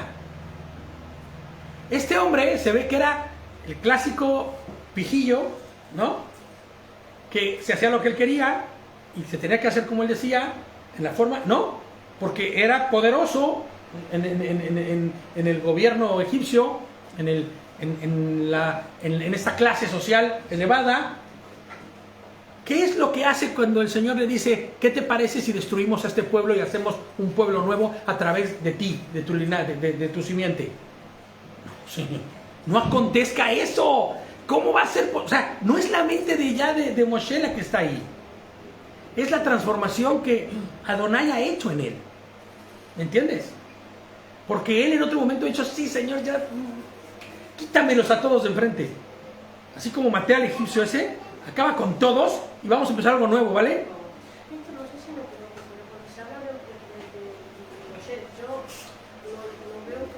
Este hombre se ve que era el clásico pijillo, ¿no? Que se hacía lo que él quería y se tenía que hacer como él decía, en la forma, no, porque era poderoso en el gobierno egipcio, en esta clase social elevada. ¿Qué es lo que hace cuando el Señor le dice, ¿qué te parece si destruimos a este pueblo y hacemos un pueblo nuevo a través de ti, de tu linaje, de tu simiente? No, Señor, no acontezca eso. ¿Cómo va a ser? O sea, no es la mente de Moshe la que está ahí. Es la transformación que Adonai ha hecho en él. ¿Me entiendes? Porque él en otro momento ha dicho, sí, Señor, ya quítamelos a todos de enfrente. Así como maté al egipcio ese, acaba con todos y vamos a empezar algo nuevo, ¿vale? No sé si me equivoco, pero cuando se habla de Moshe, yo lo veo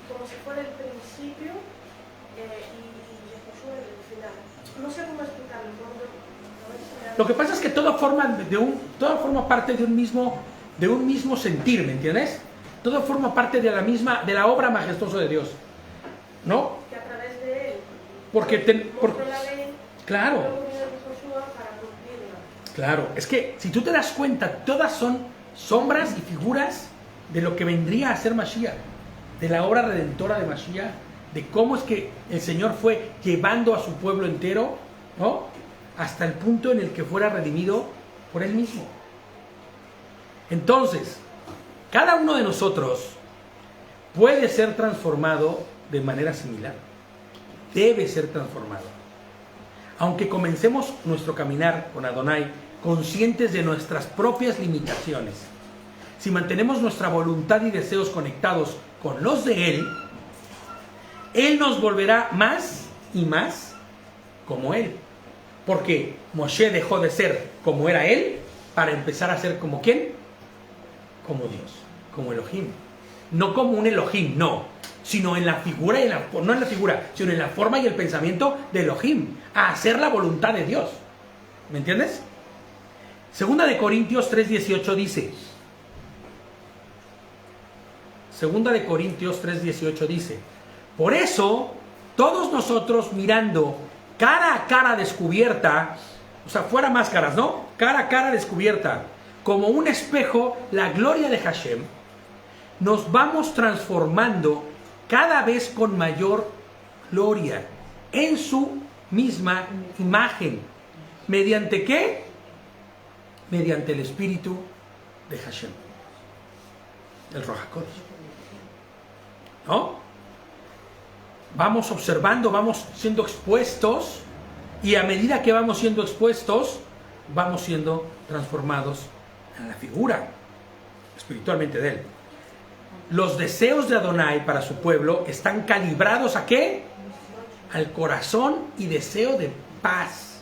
como si fuera el principio y Josué el final. No sé cómo explicarlo. Lo que pasa es que todo forma parte de un mismo sentir, ¿me entiendes? Todo forma parte de la obra majestuosa de Dios, ¿no? Que a través de él. Porque la ley, claro. luego viene Josué para cumplirla. Claro, es que si tú te das cuenta, todas son sombras y figuras de lo que vendría a ser Mashiach, de la obra redentora de Mashiach, de cómo es que el Señor fue llevando a su pueblo entero, ¿no? Hasta el punto en el que fuera redimido por Él mismo. Entonces, cada uno de nosotros puede ser transformado de manera similar. Debe ser transformado. Aunque comencemos nuestro caminar con Adonai conscientes de nuestras propias limitaciones, si mantenemos nuestra voluntad y deseos conectados con los de Él, Él nos volverá más y más como Él. Porque Moshe dejó de ser como era Él para empezar a ser como ¿quién? Como Dios, como Elohim. No como un Elohim, no, sino en la figura y no en la figura, sino en la forma y el pensamiento de Elohim, a hacer la voluntad de Dios. ¿Me entiendes? Segunda de Corintios 3:18 dice. Segunda de Corintios 3:18 dice: por eso, todos nosotros mirando cara a cara descubierta, o sea, fuera máscaras, ¿no? Cara a cara descubierta, como un espejo, la gloria de Hashem, nos vamos transformando cada vez con mayor gloria en su misma imagen. ¿Mediante qué? Mediante el Espíritu de Hashem, el Ruach HaKodesh, ¿no? Vamos observando, vamos siendo expuestos, y a medida que vamos siendo expuestos, vamos siendo transformados en la figura espiritualmente de Él. Los deseos de Adonai para su pueblo están calibrados ¿a qué? Al corazón y deseo de paz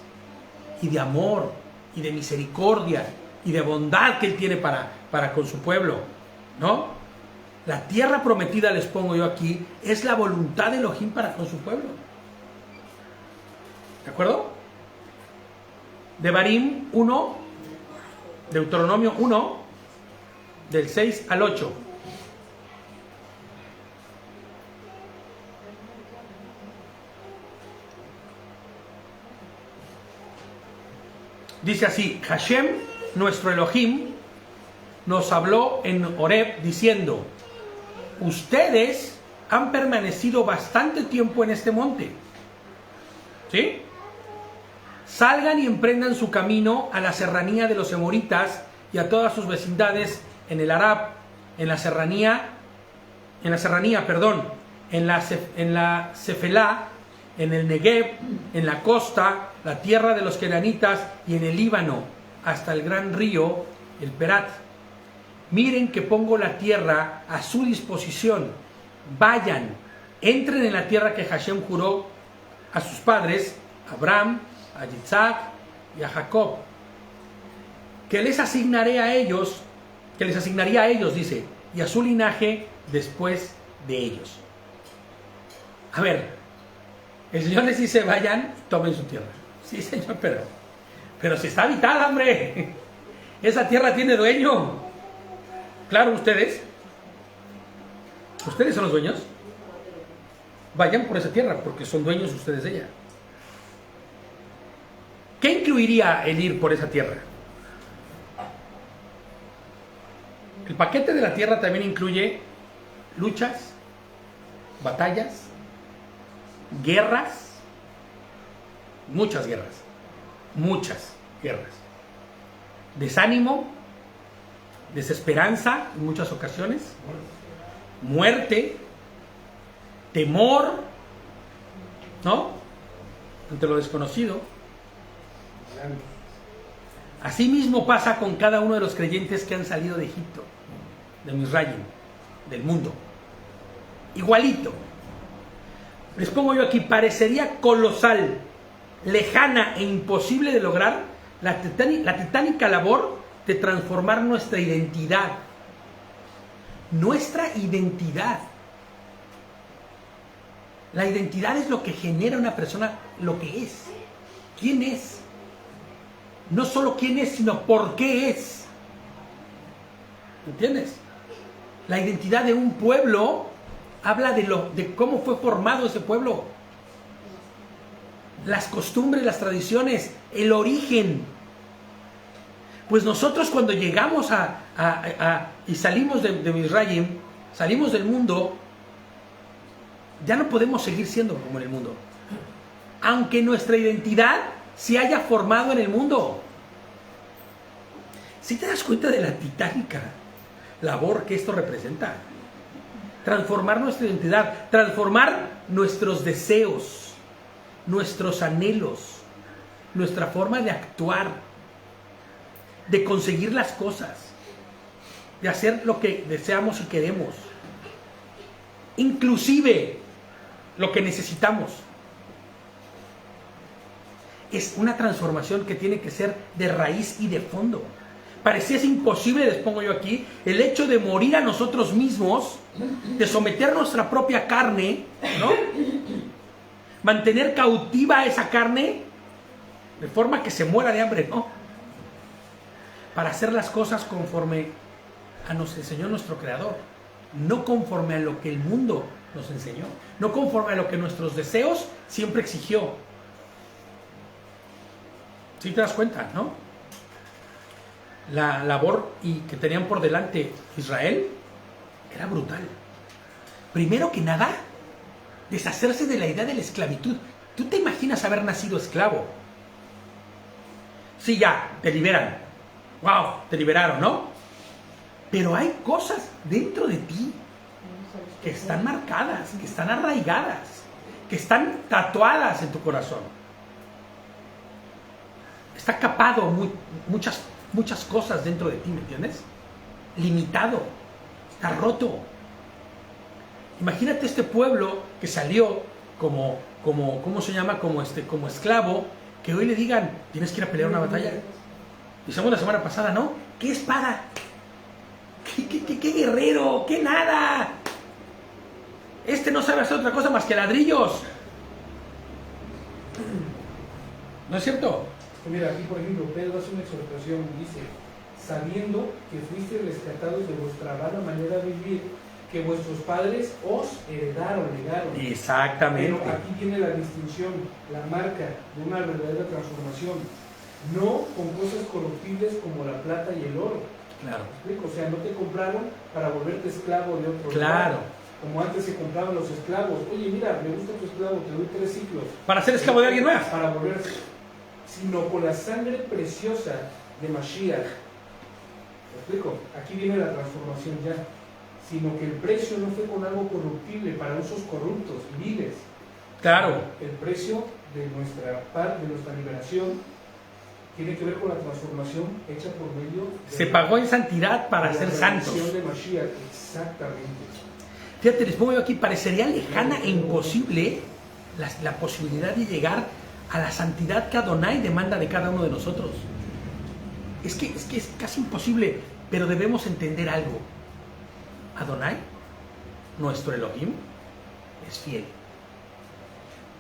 y de amor y de misericordia y de bondad que Él tiene para con su pueblo, ¿no? La tierra prometida, les pongo yo aquí, es la voluntad de Elohim para con su pueblo. ¿De acuerdo? Devarim 1, Deuteronomio 1, del 6 al 8. Dice así: Hashem, nuestro Elohim, nos habló en Horeb diciendo: ustedes han permanecido bastante tiempo en este monte, ¿sí? Salgan y emprendan su camino a la serranía de los Emoritas y a todas sus vecindades en el Arab, en la serranía, en la Cefelá, en el Negev, en la costa, la tierra de los Kenanitas y en el Líbano, hasta el gran río, el Perat. Miren que pongo la tierra a su disposición. Vayan, entren en la tierra que Hashem juró a sus padres, a Abraham, a Yitzhak y a Jacob, que les asignaré a ellos, que les asignaría a ellos, dice, y a su linaje después de ellos. A ver, el Señor les dice: vayan, tomen su tierra. Sí, Señor, pero si está habitada, hombre. Esa tierra tiene dueño. Claro, ustedes son los dueños. Vayan por esa tierra, porque son dueños ustedes de ella. ¿Qué incluiría el ir por esa tierra? El paquete de la tierra también incluye luchas, batallas, guerras, muchas guerras, desánimo, desesperanza en muchas ocasiones, muerte, temor, ¿no? Ante lo desconocido. Así mismo pasa con cada uno de los creyentes que han salido de Egipto, de Misraim, del mundo. Igualito. Les pongo yo aquí: parecería colosal, lejana e imposible de lograr la titánica labor de transformar nuestra identidad. Nuestra identidad. La identidad es lo que genera una persona lo que es. ¿Quién es? No solo quién es, sino por qué es. ¿Entiendes? La identidad de un pueblo habla de cómo fue formado ese pueblo. Las costumbres, las tradiciones, el origen. Pues nosotros cuando llegamos y salimos de Misraim, salimos del mundo, ya no podemos seguir siendo como en el mundo. Aunque nuestra identidad se haya formado en el mundo. ¿Sí te das cuenta de la titánica labor que esto representa? Transformar nuestra identidad, transformar nuestros deseos, nuestros anhelos, nuestra forma de actuar, de conseguir las cosas, de hacer lo que deseamos y queremos, inclusive lo que necesitamos. Es una transformación que tiene que ser de raíz y de fondo. Pareciese imposible, les pongo yo aquí, el hecho de morir a nosotros mismos, de someter nuestra propia carne, ¿no? Mantener cautiva esa carne de forma que se muera de hambre, ¿no? Para hacer las cosas conforme nos enseñó nuestro Creador, no conforme a lo que el mundo nos enseñó, no conforme a lo que nuestros deseos siempre exigió. ¿Sí te das cuenta, no? La labor que tenían por delante Israel era brutal. Primero que nada, deshacerse de la idea de la esclavitud. ¿Tú te imaginas haber nacido esclavo? Sí, ya, te liberan. ¡Wow! Te liberaron, ¿no? Pero hay cosas dentro de ti que están marcadas, que están arraigadas, que están tatuadas en tu corazón. Está capado muchas cosas dentro de ti, ¿me entiendes? Limitado, está roto. Imagínate este pueblo que salió ¿cómo se llama? Como esclavo, que hoy le digan, tienes que ir a pelear una batalla. Dijimos la semana pasada, ¿no? ¿Qué espada? ¿Qué guerrero? ¿Qué nada? No sabe hacer otra cosa más que ladrillos. ¿No es cierto? Mira, aquí por ejemplo, Pedro hace una exhortación, dice, sabiendo que fuiste rescatados de vuestra vana manera de vivir, que vuestros padres os heredaron, legaron. Exactamente. Pero aquí tiene la distinción, la marca de una verdadera transformación. No con cosas corruptibles como la plata y el oro. Claro. ¿Me explico? O sea, no te compraron para volverte esclavo de otro Claro. lugar. Como antes se compraban los esclavos. Oye, mira, me gusta tu esclavo, te doy 3 ciclos. Para ser esclavo de alguien más. Para volverse. Sino con la sangre preciosa de Mashiach. ¿Me explico? Aquí viene la transformación ya. Sino que el precio no fue con algo corruptible para usos corruptos y viles. Claro. El precio de nuestra liberación tiene que ver con la transformación hecha por medio de Se pagó en santidad para ser santos. La redención de Mashiach, exactamente. Fíjate, les pongo yo aquí, parecería lejana e imposible la posibilidad de llegar a la santidad que Adonai demanda de cada uno de nosotros. Es que es casi imposible, pero debemos entender algo. Adonai, nuestro Elohim, es fiel.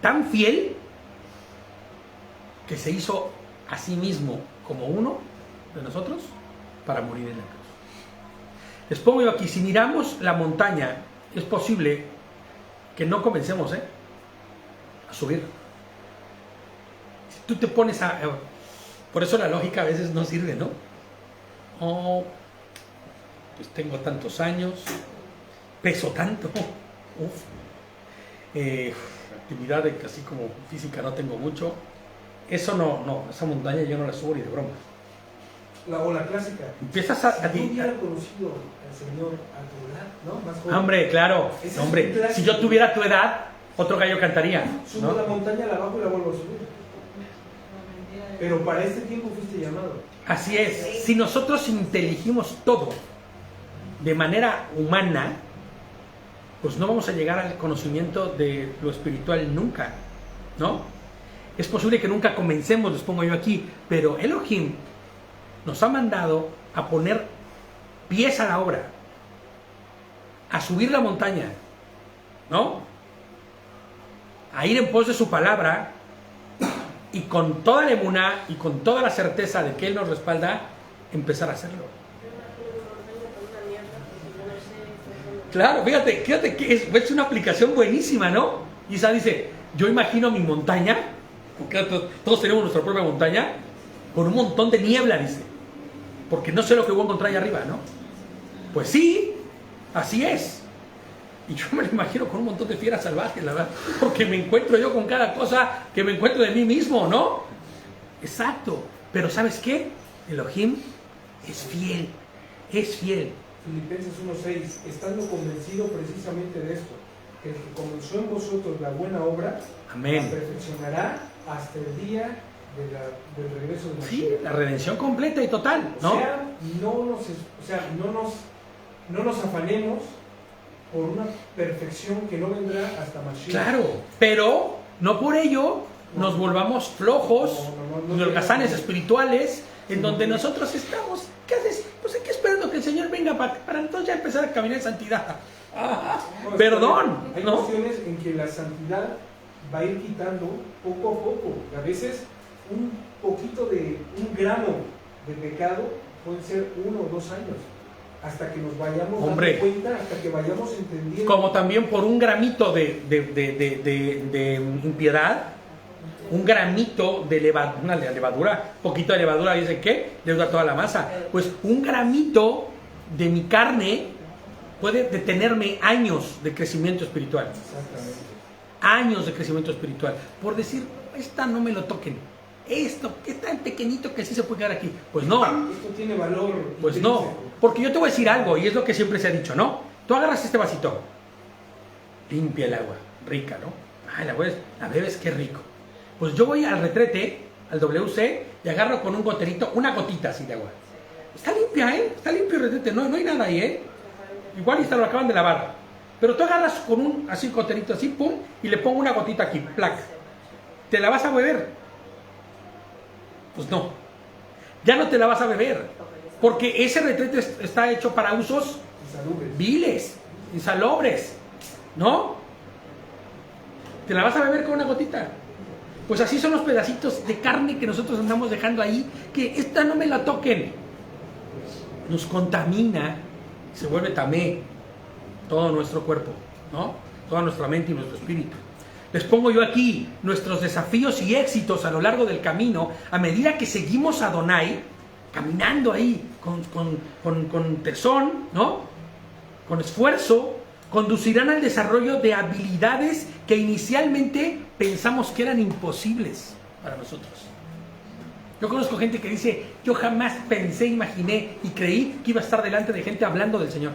Tan fiel que se hizo a sí mismo como uno de nosotros para morir en la cruz. Les pongo yo aquí, si miramos la montaña, es posible que no comencemos a subir. Si tú te pones por eso la lógica a veces no sirve, ¿no? Pues tengo tantos años, peso tanto, actividad así como física no tengo mucho. Eso no, esa montaña yo no la subo ni de broma. O la clásica. Empiezas si yo hubiera conocido al Señor a tu edad, ¿no? Más joven. Hombre, claro. Ese Hombre, es si yo tuviera tu edad, otro gallo cantaría. Subo ¿no? la montaña, la bajo y la vuelvo a subir. Pero para este tiempo fuiste llamado. Así es. Si nosotros inteligimos todo de manera humana, pues no vamos a llegar al conocimiento de lo espiritual nunca, ¿no? Es posible que nunca comencemos, les pongo yo aquí, pero Elohim nos ha mandado a poner pies a la obra, a subir la montaña, ¿no? A ir en pos de su palabra y con toda la emuná y con toda la certeza de que Él nos respalda, empezar a hacerlo. Claro, fíjate que es una aplicación buenísima, ¿no? Isa dice, yo imagino mi montaña, porque todos tenemos nuestra propia montaña, con un montón de niebla, dice, porque no sé lo que voy a encontrar allá arriba, ¿no? Pues sí, así es. Y yo me lo imagino con un montón de fieras salvajes, la verdad, porque me encuentro yo con cada cosa que me encuentro de mí mismo, ¿no? Exacto, pero ¿sabes qué? Elohim es fiel, es fiel. Filipenses 1:6, estando convencido precisamente de esto, que el que comenzó en vosotros la buena obra, Amén. la perfeccionará hasta el día del regreso de Mashiach. Sí, la redención completa y total, ¿no? O sea, no nos afanemos por una perfección que no vendrá hasta Mashiach. Claro, pero no por ello nos volvamos flojos, no, holgazanes espirituales, en donde nosotros estamos. ¿Qué haces? Pues aquí esperando que el Señor venga para entonces ya empezar a caminar en santidad. No, Perdón, hay ¿no? cuestiones en que la santidad va a ir quitando poco a poco. A veces un gramo de pecado puede ser 1 o 2 años. Hasta que nos vayamos dando cuenta, hasta que vayamos entendiendo. Como también por un gramito de impiedad, Un gramito de levadura, una levadura, poquito de levadura, dice ¿qué? Leuda toda la masa. Pues un gramito de mi carne puede detenerme años de crecimiento espiritual. Exactamente. Años de crecimiento espiritual. Por decir, esta no me lo toquen. Esto, que es tan pequeñito que sí se puede quedar aquí. Pues no. Esto tiene valor. Pues no. intrínseco. Porque yo te voy a decir algo, y es lo que siempre se ha dicho, ¿no? Tú agarras este vasito, limpia el agua, rica, ¿no? Ay, la bebes, qué rico. Pues yo voy al retrete, al WC, y agarro con un goterito, una gotita así de agua. Está limpia, ¿eh? Está limpio el retrete, no hay nada ahí, ¿eh? Igual y hasta lo acaban de lavar. Pero tú agarras con un así goterito así, pum, y le pongo una gotita aquí, plac. ¿Te la vas a beber? Pues no. Ya no te la vas a beber. Porque ese retrete está hecho para usos Insalubres. viles, insalubres, ¿no? Te la vas a beber con una gotita. Pues así son los pedacitos de carne que nosotros andamos dejando ahí, que esta no me la toquen. Nos contamina, se vuelve tamé todo nuestro cuerpo, ¿no? Toda nuestra mente y nuestro espíritu. Les pongo yo aquí nuestros desafíos y éxitos a lo largo del camino, a medida que seguimos a Adonai, caminando ahí con tesón, ¿no? Con esfuerzo, conducirán al desarrollo de habilidades que inicialmente pensamos que eran imposibles para nosotros. Yo conozco gente que dice, yo jamás pensé, imaginé y creí que iba a estar delante de gente hablando del Señor.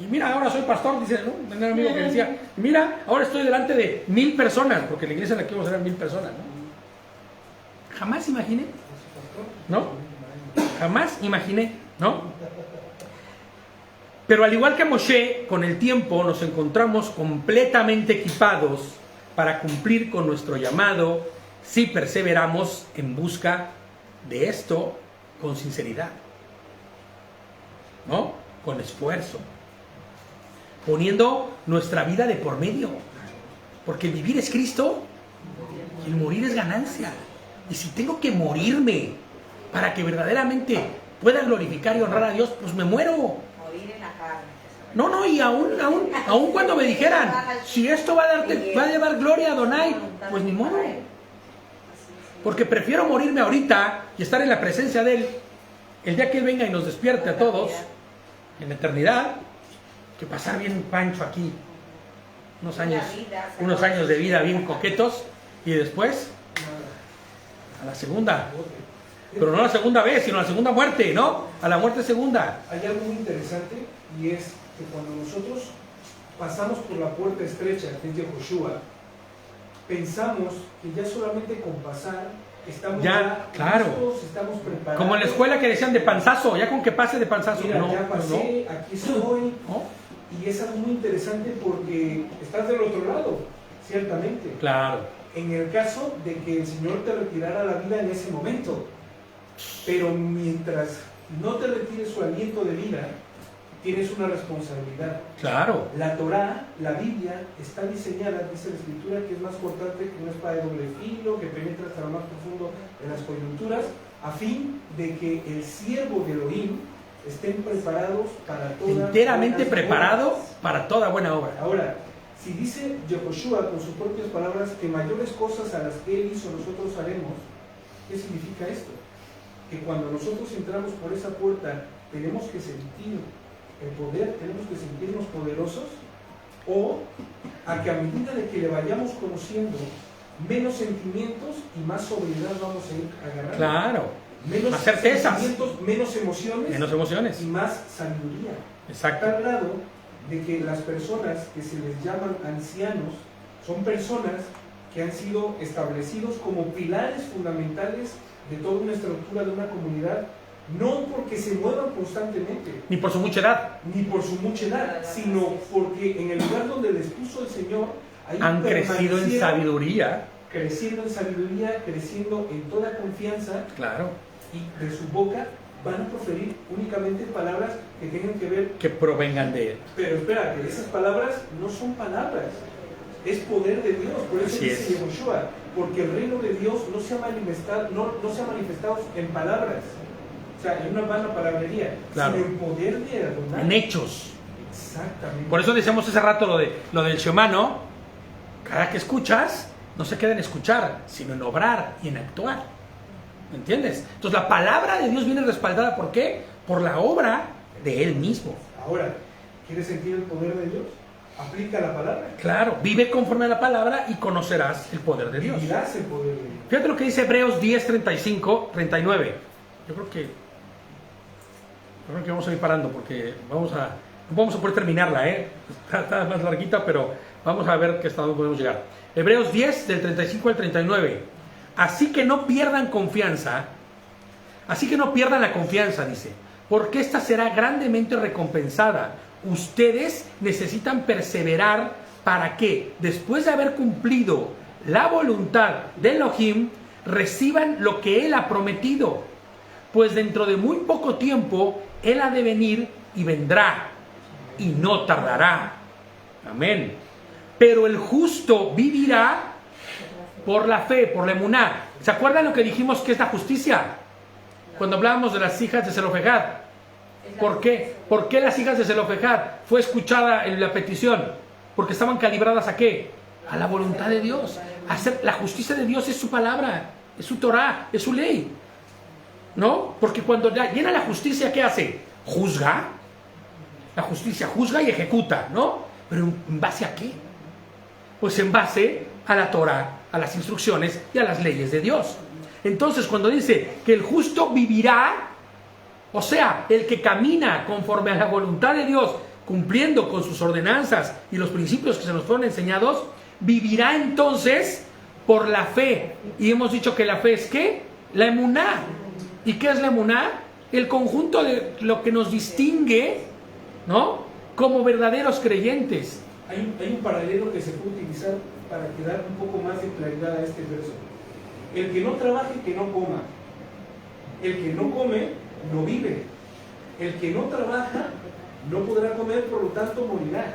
Y mira, ahora soy pastor, dice, ¿no? Tenía un amigo que decía, mira, ahora estoy delante de 1000 personas, porque la iglesia en la que íbamos a ser 1000 personas, ¿no? Jamás imaginé, ¿no? Jamás imaginé, ¿no? Pero al igual que Moshe, con el tiempo nos encontramos completamente equipados para cumplir con nuestro llamado si perseveramos en busca de esto con sinceridad, ¿no? Con esfuerzo, poniendo nuestra vida de por medio, porque el vivir es Cristo y el morir es ganancia. Y si tengo que morirme para que verdaderamente pueda glorificar y honrar a Dios, pues me muero. Morir en la carne. No, y aún cuando me dijeran, si esto va a llevar gloria a Adonai, pues ni modo. Porque prefiero morirme ahorita y estar en la presencia de Él el día que Él venga y nos despierte a todos en la eternidad, que pasar bien pancho aquí unos años de vida bien coquetos y después a la segunda, pero no a la segunda vez, sino a la segunda muerte, ¿no? A la muerte segunda. Hay algo muy interesante y es que cuando nosotros pasamos por la puerta estrecha que es Yehoshua, pensamos que ya solamente con pasar estamos ya claro, listos, estamos preparados. Como en la escuela que decían de panzazo, ya con que pase de panzazo. Mira, no, ya pasé, no. aquí estoy. ¿No? Y es algo muy interesante porque estás del otro lado, ciertamente. Claro. En el caso de que el Señor te retirara la vida en ese momento. Pero mientras no te retire su aliento de vida, tienes una responsabilidad. Claro. La Torá, la Biblia, está diseñada, dice la Escritura, que es más cortante que una espada de doble filo, que penetra hasta lo más profundo de las coyunturas, a fin de que el siervo de Elohim estén preparados para toda enteramente preparado para toda buena obra. Ahora, si dice Yehoshua con sus propias palabras que mayores cosas a las que Él hizo nosotros haremos, ¿qué significa esto? Que cuando nosotros entramos por esa puerta tenemos que sentir el poder, tenemos que sentirnos poderosos, o a que a medida de que le vayamos conociendo, menos sentimientos y más sobriedad vamos a ir agarrando. Claro. Menos más certezas, sentimientos, menos emociones y más sabiduría. Exacto. A tal grado de que las personas que se les llaman ancianos son personas que han sido establecidos como pilares fundamentales de toda una estructura de una comunidad, no porque se muevan constantemente, ni por su mucha edad, sino porque en el lugar donde les puso el Señor han crecido en sabiduría, creciendo en toda confianza. Claro. Y de su boca van a proferir únicamente palabras que tengan que ver, que provengan de Él. Pero espérate, esas palabras no son palabras, es poder de Dios. Por eso así dice es. Yehoshua, porque el reino de Dios no se ha manifestado en palabras, o sea, en una vana palabrería, claro, sino en poder de Adonai, en hechos. Exactamente. Por eso decíamos hace rato lo del Shema, ¿no? Cada que escuchas, no se queda en escuchar, sino en obrar y en actuar. ¿Me entiendes? Entonces la palabra de Dios viene respaldada, ¿por qué? Por la obra de Él mismo. Ahora, ¿quieres sentir el poder de Dios? Aplica la palabra. Claro, vive conforme a la palabra y conocerás el poder de Dios. Vivirás el poder de Dios. Fíjate lo que dice Hebreos 10, 35, 39. Yo creo que vamos a ir parando porque no vamos a poder terminarla, está más larguita, pero vamos a ver hasta dónde podemos llegar. Hebreos 10, del 35 al 39. Así que no pierdan confianza, dice, porque esta será grandemente recompensada. Ustedes necesitan perseverar para que, después de haber cumplido la voluntad de Elohim, reciban lo que Él ha prometido. Pues dentro de muy poco tiempo, Él ha de venir y vendrá, y no tardará. Amén. Pero el justo vivirá por la fe, por la emuná. ¿Se acuerdan lo que dijimos que es la justicia? Cuando hablábamos de las hijas de Zelofejad. ¿Por qué? ¿Por qué las hijas de Zelofejad fue escuchada en la petición? Porque estaban calibradas ¿a qué? A la voluntad de Dios. La justicia de Dios es su palabra, es su Torah, es su ley. ¿No? Porque cuando llena la justicia, ¿qué hace? Juzga. La justicia juzga y ejecuta, ¿no? Pero ¿en base a qué? Pues en base a la Torah, a las instrucciones y a las leyes de Dios. Entonces, cuando dice que el justo vivirá, o sea, el que camina conforme a la voluntad de Dios, cumpliendo con sus ordenanzas y los principios que se nos fueron enseñados, vivirá entonces por la fe. Y hemos dicho que la fe es ¿qué? La emuná. ¿Y qué es la emuná? El conjunto de lo que nos distingue, ¿no?, como verdaderos creyentes. Hay un paralelo que se puede utilizar para que dar un poco más de claridad a este verso. El que no trabaje, que no coma. El que no come, no vive. El que no trabaja, no podrá comer, por lo tanto morirá.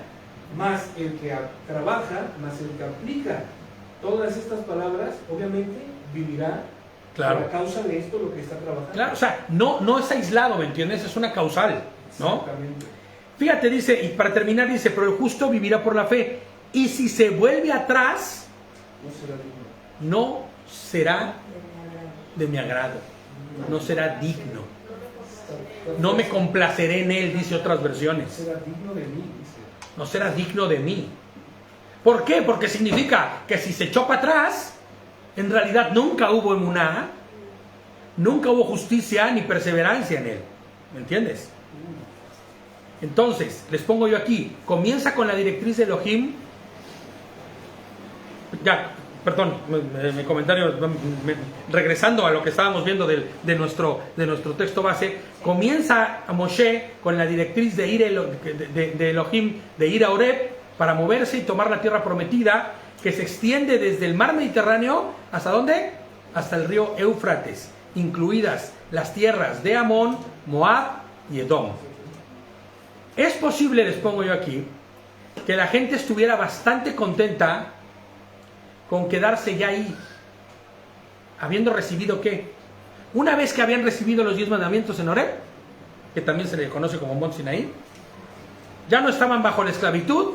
Más el que trabaja, más el que aplica todas estas palabras, obviamente vivirá. Claro. Por causa de esto lo que está trabajando. Claro, o sea, no es aislado, ¿me entiendes? Es una causal, ¿no? Exactamente. Fíjate, dice, y para terminar dice, pero el justo vivirá por la fe. Y si se vuelve atrás, No será digno. no será de mi agrado. No será digno. No me complaceré en él, dice otras No versiones. será digno de mí, dice. No será digno de mí. ¿Por qué? Porque significa que si se echó para atrás, en realidad nunca hubo emuná, nunca hubo justicia ni perseverancia en él. ¿Me entiendes? Entonces, les pongo yo aquí, comienza con la directriz de Elohim. Ya, perdón, mi comentario, regresando a lo que estábamos viendo de nuestro texto base, comienza a Moshe con la directriz de Elohim, de ir a Oreb, para moverse y tomar la tierra prometida, que se extiende desde el mar Mediterráneo, ¿hasta dónde? Hasta el río Éufrates, incluidas las tierras de Amón, Moab y Edom. Es posible, les pongo yo aquí, que la gente estuviera bastante contenta con quedarse ya ahí, habiendo recibido ¿qué? Una vez que habían recibido los 10 mandamientos en Oreb, que también se le conoce como Monte Sinaí, ya no estaban bajo la esclavitud,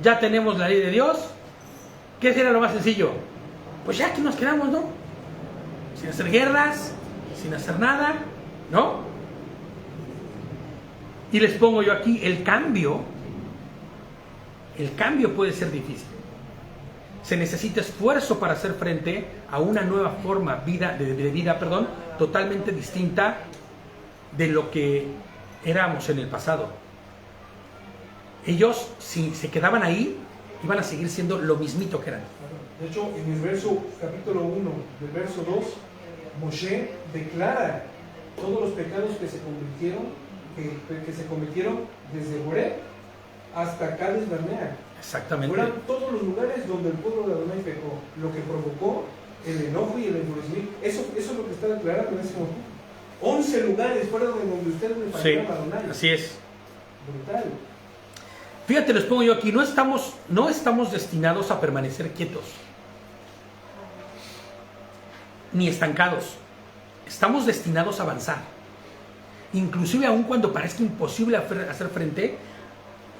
ya tenemos la ley de Dios. ¿Qué sería lo más sencillo? Pues ya aquí nos quedamos, ¿no? Sin hacer guerras, sin hacer nada, ¿no? Y les pongo yo aquí, el cambio puede ser difícil. Se necesita esfuerzo para hacer frente a una nueva forma de vida, totalmente distinta de lo que éramos en el pasado. Ellos, si se quedaban ahí, iban a seguir siendo lo mismito que eran. De hecho, en el verso, capítulo 1, del verso 2, Moshe declara todos los pecados que se cometieron desde Oreb hasta Cades Barnea. Exactamente. Fueron todos los lugares donde el pueblo de Adonai pecó, lo que provocó el enojo y el endurecimiento. Eso es lo que está declarado en ese momento. 11 lugares fueron donde ustedes le fallaron a Adonai. Así es. Brutal. Fíjate, les pongo yo aquí, no estamos destinados a permanecer quietos, ni estancados. Estamos destinados a avanzar. Inclusive aun cuando parezca imposible hacer frente,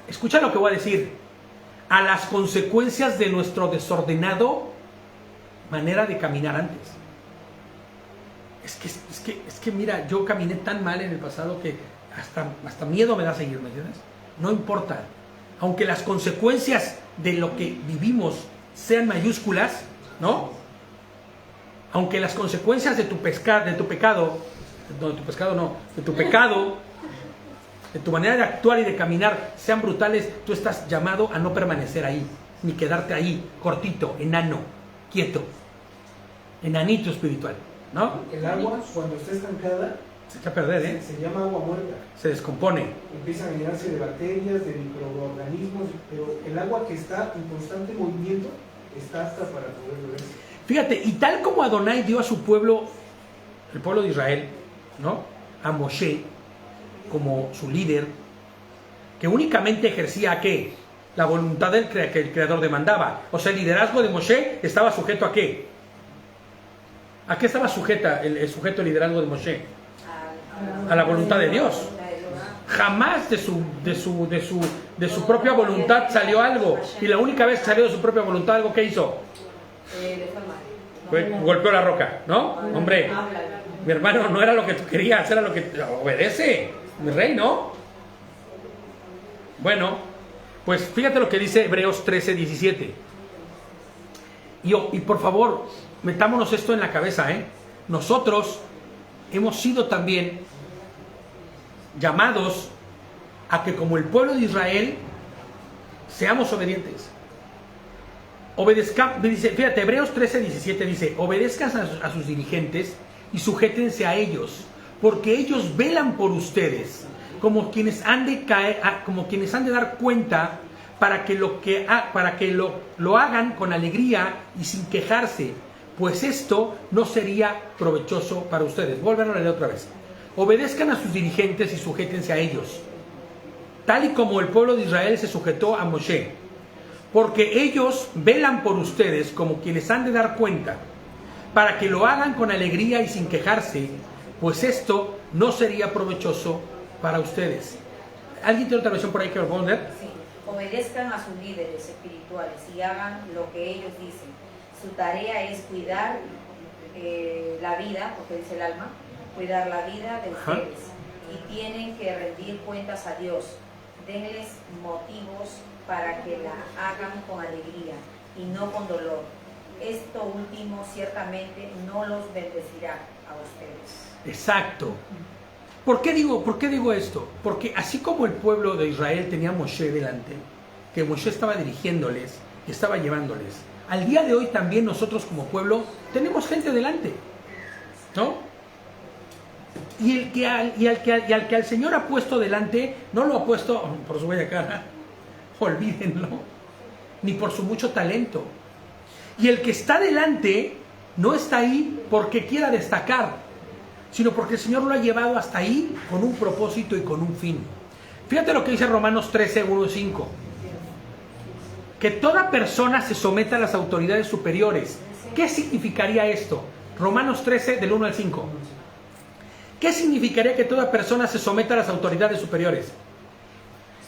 escucha lo que voy a decir. a las consecuencias de nuestro desordenado manera de caminar antes. Es que mira, yo caminé tan mal en el pasado que hasta miedo me da seguir, ¿me entiendes? No importa. Aunque las consecuencias de lo que vivimos sean mayúsculas, ¿no? Aunque las consecuencias de tu pecado, de tu manera de actuar y de caminar sean brutales, tú estás llamado a no permanecer ahí, ni quedarte ahí, cortito, enano, quieto, enanito espiritual, ¿no? El agua, cuando está estancada, Se echa a perder, ¿eh? se llama agua muerta. Se descompone. Empiezan a llenarse de bacterias, de microorganismos, pero el agua que está en constante movimiento está apta para poder beberse. Fíjate, y tal como Adonai dio a su pueblo, el pueblo de Israel, ¿no? A Moshe como su líder, que únicamente ejercía ¿qué? La voluntad del que el Creador demandaba. O sea, el liderazgo de Moshe estaba sujeto ¿a qué? ¿A qué estaba sujeta el sujeto del liderazgo de Moshe? A la voluntad de Dios. Jamás de su propia voluntad salió algo. Y la única vez que salió de su propia voluntad algo, ¿qué hizo? Golpeó la roca, ¿no? Hombre, mi hermano, no era lo que tú querías, era lo que... Obedece, mi rey, ¿no? Bueno, pues fíjate lo que dice Hebreos 13:17. Y por favor, metámonos esto en la cabeza, ¿eh? Nosotros hemos sido también llamados a que, como el pueblo de Israel, seamos obedientes. Obedezcan, dice, fíjate, Hebreos 13:17 dice: obedezcan a sus dirigentes y sujétense a ellos, porque ellos velan por ustedes, como quienes han de dar cuenta, para que lo hagan con alegría y sin quejarse, pues esto no sería provechoso para ustedes. Vuelvan a leer otra vez. Obedezcan a sus dirigentes y sujétense a ellos, tal y como el pueblo de Israel se sujetó a Moshe, porque ellos velan por ustedes como quienes han de dar cuenta, para que lo hagan con alegría y sin quejarse, pues esto no sería provechoso para ustedes. ¿Alguien tiene otra versión por ahí que lo puedo leer? Sí. Obedezcan a sus líderes espirituales y hagan lo que ellos dicen. Su tarea es cuidar la vida, porque dice el alma, cuidar la vida de ustedes. Y tienen que rendir cuentas a Dios. Denles motivos para que la hagan con alegría y no con dolor. Esto último ciertamente no los bendecirá a ustedes. Exacto. ¿Por qué digo esto? Porque así como el pueblo de Israel tenía a Moshe delante, que Moshe estaba dirigiéndoles y estaba llevándoles, al día de hoy también nosotros como pueblo tenemos gente delante, ¿no? Y al que el Señor ha puesto delante, no lo ha puesto por su bella cara, olvídenlo, ni por su mucho talento. Y el que está delante no está ahí porque quiera destacar, sino porque el Señor lo ha llevado hasta ahí con un propósito y con un fin. Fíjate lo que dice Romanos 13:1-5. Que toda persona se someta a las autoridades superiores. ¿Qué significaría esto? Romanos 13, del 1 al 5. ¿Qué significaría que toda persona se someta a las autoridades superiores?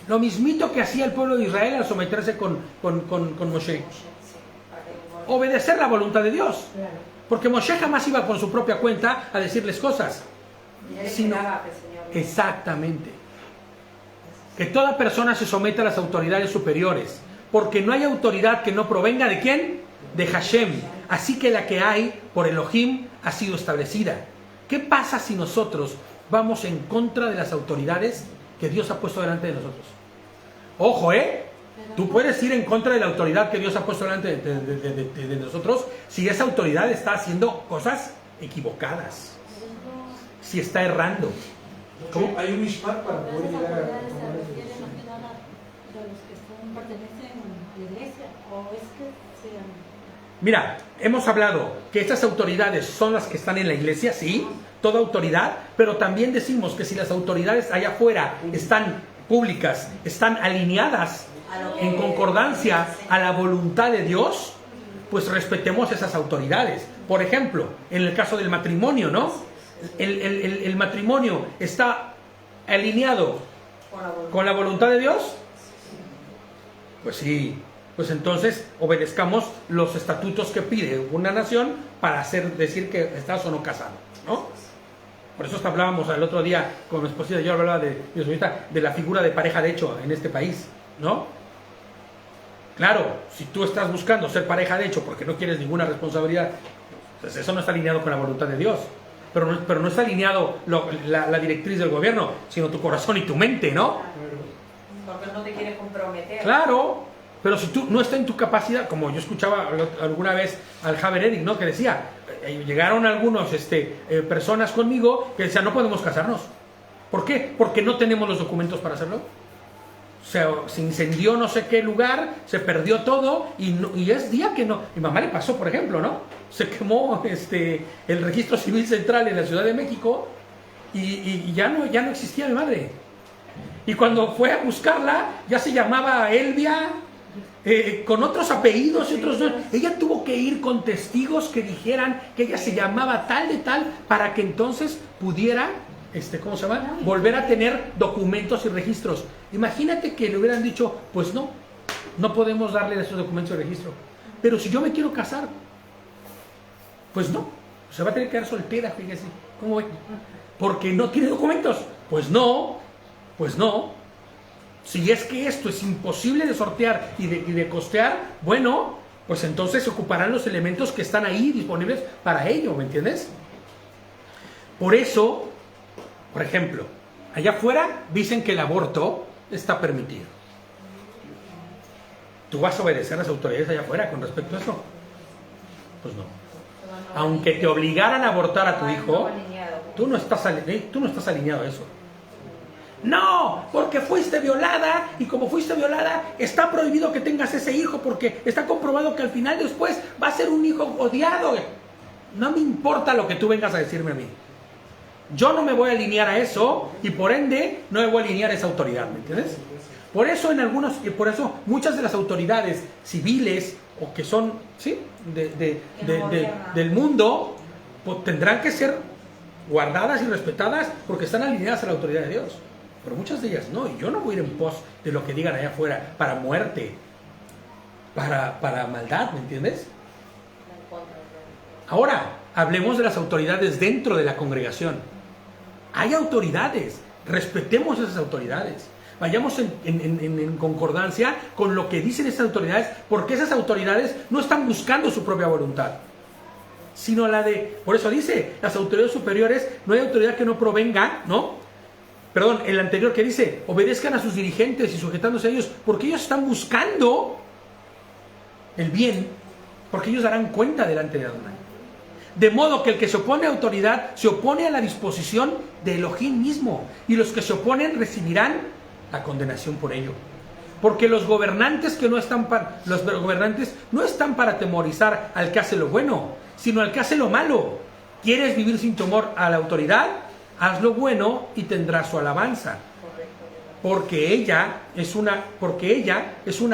Lo mismito que hacía el pueblo de Israel al someterse con Moshe. Obedecer la voluntad de Dios. Porque Moshe jamás iba por su propia cuenta a decirles cosas. Sino, exactamente. Que toda persona se someta a las autoridades superiores. Porque no hay autoridad que no provenga ¿de quién? De Hashem. Así que la que hay por Elohim ha sido establecida. ¿Qué pasa si nosotros vamos en contra de las autoridades que Dios ha puesto delante de nosotros? Ojo, tú puedes ir en contra de la autoridad que Dios ha puesto delante de nosotros si esa autoridad está haciendo cosas equivocadas, si está errando. ¿Cómo? Hay un mishpat para poder llegar a tomar esa decisión. Mira, hemos hablado que estas autoridades son las que están en la iglesia, sí, toda autoridad, pero también decimos que si las autoridades allá afuera están públicas, están alineadas en concordancia a la voluntad de Dios, pues respetemos esas autoridades. Por ejemplo, en el caso del matrimonio, ¿no? El matrimonio está alineado con la voluntad de Dios. Pues sí, pues entonces obedezcamos los estatutos que pide una nación para decir que estás o no casado, ¿no? Por eso hablábamos el otro día con mi esposa, yo hablaba de la figura de pareja de hecho en este país, ¿no? Claro, si tú estás buscando ser pareja de hecho porque no quieres ninguna responsabilidad, pues eso no está alineado con la voluntad de Dios. Pero no está alineado la directriz del gobierno, sino tu corazón y tu mente, ¿no? Porque no te quieres comprometer. Claro, pero si tú no está en tu capacidad, como yo escuchaba alguna vez al Haber Edding, ¿no? Que decía, llegaron algunos personas conmigo que decían, no podemos casarnos. ¿Por qué? Porque no tenemos los documentos para hacerlo. Se incendió no sé qué lugar, se perdió todo y es día que no. Mi mamá le pasó, por ejemplo, ¿no? Se quemó el registro civil central en la Ciudad de México y ya no existía mi madre. Y cuando fue a buscarla, ya se llamaba Elvia, con otros apellidos y otros no. Ella tuvo que ir con testigos que dijeran que ella se llamaba tal de tal para que entonces pudiera ¿cómo se llama? Volver a tener documentos y registros. Imagínate que le hubieran dicho, pues no podemos darle esos documentos de registro. Pero si yo me quiero casar, pues no, se va a tener que quedar soltera, fíjese. ¿Cómo ve? Porque no tiene documentos. Pues no. Si es que esto es imposible de sortear y de costear, bueno, pues entonces se ocuparán los elementos que están ahí disponibles para ello, ¿me entiendes? Por eso, por ejemplo, allá afuera dicen que el aborto está permitido. ¿Tú vas a obedecer a las autoridades allá afuera con respecto a eso? Pues no. Aunque te obligaran a abortar a tu hijo, tú no estás alineado a eso. No, porque fuiste violada y como fuiste violada está prohibido que tengas ese hijo porque está comprobado que al final después va a ser un hijo odiado. No me importa lo que tú vengas a decirme a mí. Yo no me voy a alinear a eso y por ende no me voy a alinear a esa autoridad, ¿me entiendes? Por eso muchas de las autoridades civiles o que son, ¿sí? del mundo, pues, tendrán que ser guardadas y respetadas porque están alineadas a la autoridad de Dios. Pero muchas de ellas no, y yo no voy a ir en pos de lo que digan allá afuera para muerte, para maldad, ¿me entiendes? Ahora, hablemos de las autoridades dentro de la congregación. Hay autoridades, respetemos esas autoridades. Vayamos en concordancia con lo que dicen esas autoridades, porque esas autoridades no están buscando su propia voluntad, sino la de, por eso dice, las autoridades superiores, no hay autoridad que no provenga, ¿no? Perdón, el anterior que dice, obedezcan a sus dirigentes y sujetándose a ellos, porque ellos están buscando el bien, porque ellos darán cuenta delante de Adonai. De modo que el que se opone a autoridad se opone a la disposición de Elohim mismo, y los que se oponen recibirán la condenación por ello. Porque los gobernantes no están para atemorizar al que hace lo bueno, sino al que hace lo malo. ¿Quieres vivir sin temor a la autoridad? Haz lo bueno y tendrás su alabanza. Porque ella es una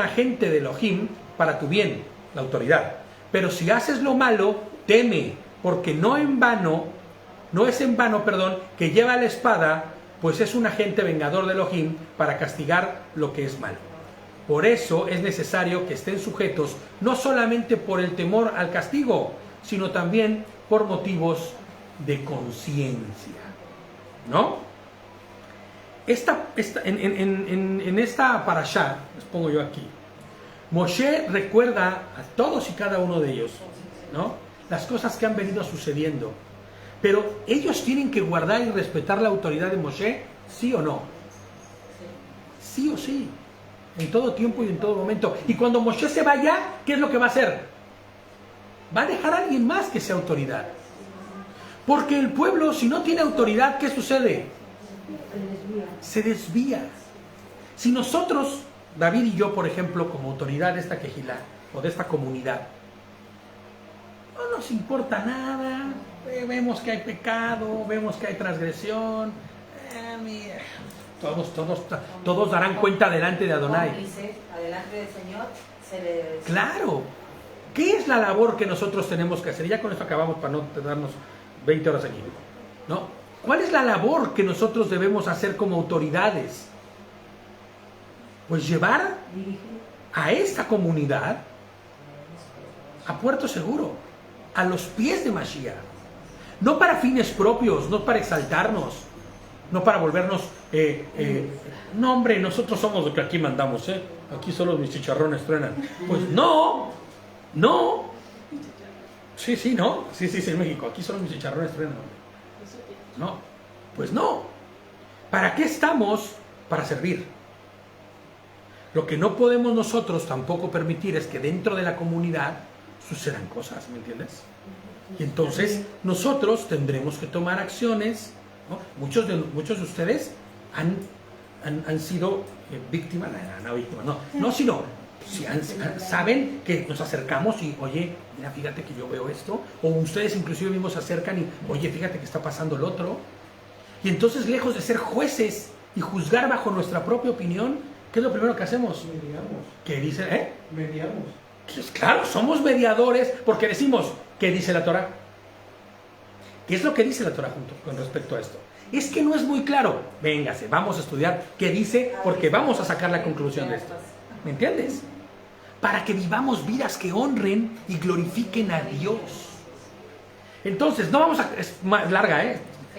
agente de Elohim para tu bien, la autoridad. Pero si haces lo malo, teme, porque no es en vano, que lleva la espada, pues es un agente vengador de Elohim para castigar lo que es malo. Por eso es necesario que estén sujetos no solamente por el temor al castigo, sino también por motivos de conciencia, ¿no? En esta parashá, les pongo yo aquí, Moshe recuerda a todos y cada uno de ellos, ¿no? Las cosas que han venido sucediendo. Pero ellos tienen que guardar y respetar la autoridad de Moshe, ¿sí o no? Sí o sí. En todo tiempo y en todo momento. Y cuando Moshe se vaya, ¿qué es lo que va a hacer? Va a dejar a alguien más que sea autoridad. Porque el pueblo, si no tiene autoridad, ¿qué sucede? Se desvía. Si nosotros, David y yo, por ejemplo, como autoridad de esta quejilá, o de esta comunidad, no nos importa nada, vemos que hay pecado, vemos que hay transgresión, todos darán cuenta delante de Adonai. Delante del Señor, Claro. ¿Qué es la labor que nosotros tenemos que hacer? Y ya con esto acabamos para no darnos 20 horas aquí, ¿no? ¿Cuál es la labor que nosotros debemos hacer como autoridades? Pues llevar a esta comunidad a puerto seguro, a los pies de Mashiach. No para fines propios, no para exaltarnos, no para volvernos... no, hombre, nosotros somos los que aquí mandamos, aquí solo mis chicharrones truenan. Pues no. Sí, ¿no? Sí, en México, aquí solo mis chicharrones truenan. No, pues no. ¿Para qué estamos? Para servir. Lo que no podemos nosotros tampoco permitir es que dentro de la comunidad sucedan cosas, ¿me entiendes? Y entonces nosotros tendremos que tomar acciones, ¿no? Muchos de ustedes han sido víctimas, sino saben que nos acercamos y, oye, mira, fíjate que yo veo esto, o ustedes inclusive mismos se acercan y, oye, fíjate que está pasando el otro. Y entonces, lejos de ser jueces y juzgar bajo nuestra propia opinión, ¿qué es lo primero que hacemos? Mediamos. ¿Qué dice? Mediamos. Pues claro, somos mediadores porque decimos, ¿qué dice la Torah? ¿Qué es lo que dice la Torah con respecto a esto? Es que no es muy claro. Véngase, vamos a estudiar qué dice porque vamos a sacar la conclusión de esto. ¿Me entiendes? Para que vivamos vidas que honren y glorifiquen a Dios. Entonces, no vamos a... Es más larga,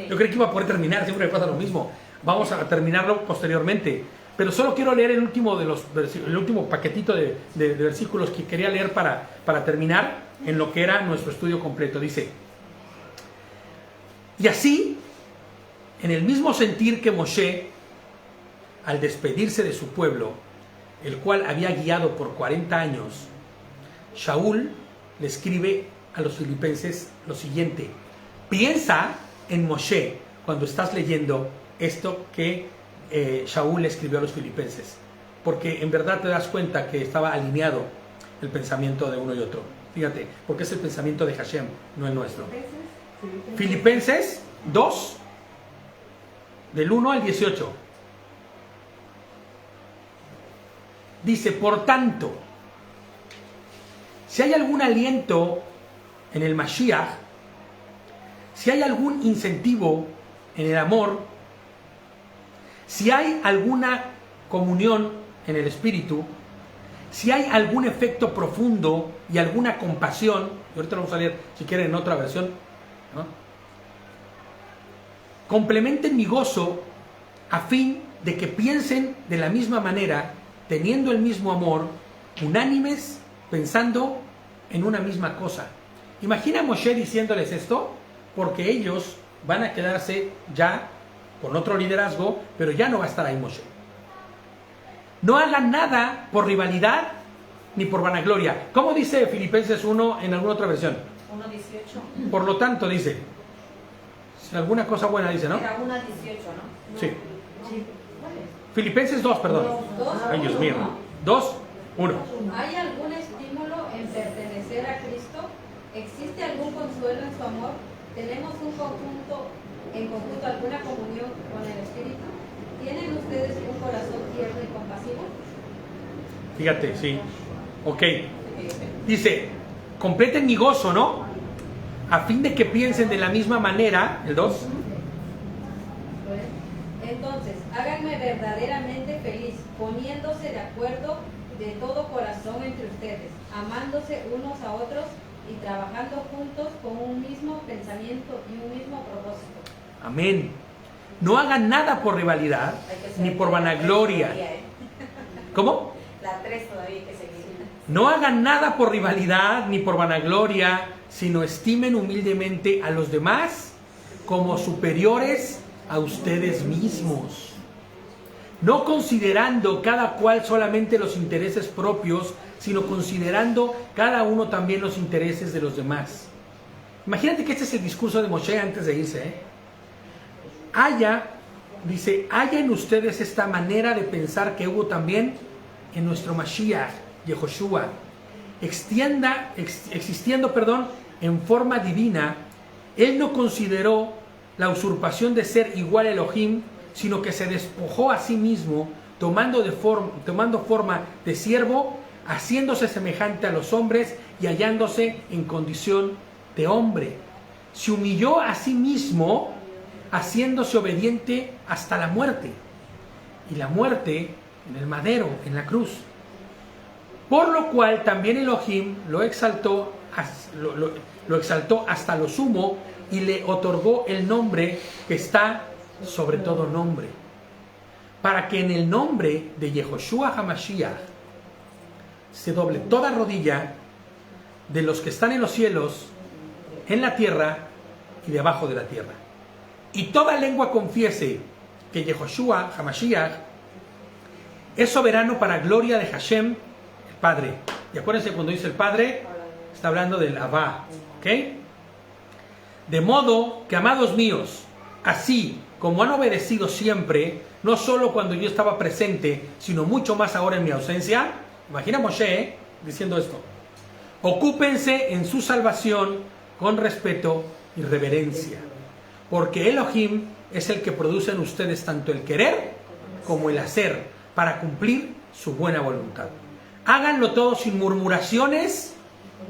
Yo creí que iba a poder terminar, siempre me pasa lo mismo. Vamos a terminarlo posteriormente. Pero solo quiero leer el último paquetito de versículos que quería leer para terminar en lo que era nuestro estudio completo. Dice, y así, en el mismo sentir que Moshe, al despedirse de su pueblo, el cual había guiado por 40 años, Shaul le escribe a los filipenses lo siguiente: piensa en Moshe cuando estás leyendo esto que Shaul le escribió a los filipenses, porque en verdad te das cuenta que estaba alineado el pensamiento de uno y otro. Fíjate, porque es el pensamiento de Hashem, no el nuestro. Filipenses 2, del 1 al 18. Dice, por tanto, si hay algún aliento en el Mashiach, si hay algún incentivo en el amor, si hay alguna comunión en el espíritu, si hay algún efecto profundo y alguna compasión, y ahorita lo vamos a leer si quieren en otra versión, ¿no? Complementen mi gozo a fin de que piensen de la misma manera, teniendo el mismo amor, unánimes, pensando en una misma cosa. Imagina a Moshe diciéndoles esto, porque ellos van a quedarse ya con otro liderazgo, pero ya no va a estar ahí Moshe. No hagan nada por rivalidad ni por vanagloria. ¿Cómo dice Filipenses 1 en alguna otra versión? 1:18. Por lo tanto, dice, si alguna cosa buena dice, ¿no? Era 1:18, ¿no? Sí. Filipenses 2, perdón. Ay, Dios mío. 2, 1. ¿Hay algún estímulo en pertenecer a Cristo? ¿Existe algún consuelo en su amor? ¿Tenemos en conjunto alguna comunión con el Espíritu? ¿Tienen ustedes un corazón tierno y compasivo? Fíjate, sí. Ok. Dice, completen mi gozo, ¿no? A fin de que piensen de la misma manera, el 2. Entonces, háganme verdaderamente feliz, poniéndose de acuerdo de todo corazón entre ustedes, amándose unos a otros y trabajando juntos con un mismo pensamiento y un mismo propósito. Amén. No hagan nada por rivalidad ni por vanagloria. ¿Cómo? La 3 todavía hay que seguir. No hagan nada por rivalidad ni por vanagloria, sino estimen humildemente a los demás como superiores a ustedes mismos, no considerando cada cual solamente los intereses propios, sino considerando cada uno también los intereses de los demás. Imagínate que este es el discurso de Moshe antes de irse. Haya en ustedes esta manera de pensar que hubo también en nuestro Mashiach, Yehoshua, existiendo en forma divina. Él no consideró la usurpación de ser igual a Elohim, sino que se despojó a sí mismo, tomando forma de siervo, haciéndose semejante a los hombres y hallándose en condición de hombre. Se humilló a sí mismo, haciéndose obediente hasta la muerte, y la muerte en el madero, en la cruz. Por lo cual también Elohim lo exaltó hasta lo sumo y le otorgó el nombre que está sobre todo nombre, para que en el nombre de Yehoshua HaMashiach se doble toda rodilla de los que están en los cielos, en la tierra y debajo de la tierra, y toda lengua confiese que Yehoshua HaMashiach es soberano para gloria de Hashem, el Padre. Y acuérdense, cuando dice el Padre, está hablando del Abba, ¿ok? De modo que, amados míos, así como han obedecido siempre, no solo cuando yo estaba presente, sino mucho más ahora en mi ausencia. Imagina a Moshe diciendo esto: ocúpense en su salvación con respeto y reverencia, porque Elohim es el que produce en ustedes tanto el querer como el hacer para cumplir su buena voluntad. Háganlo todo sin murmuraciones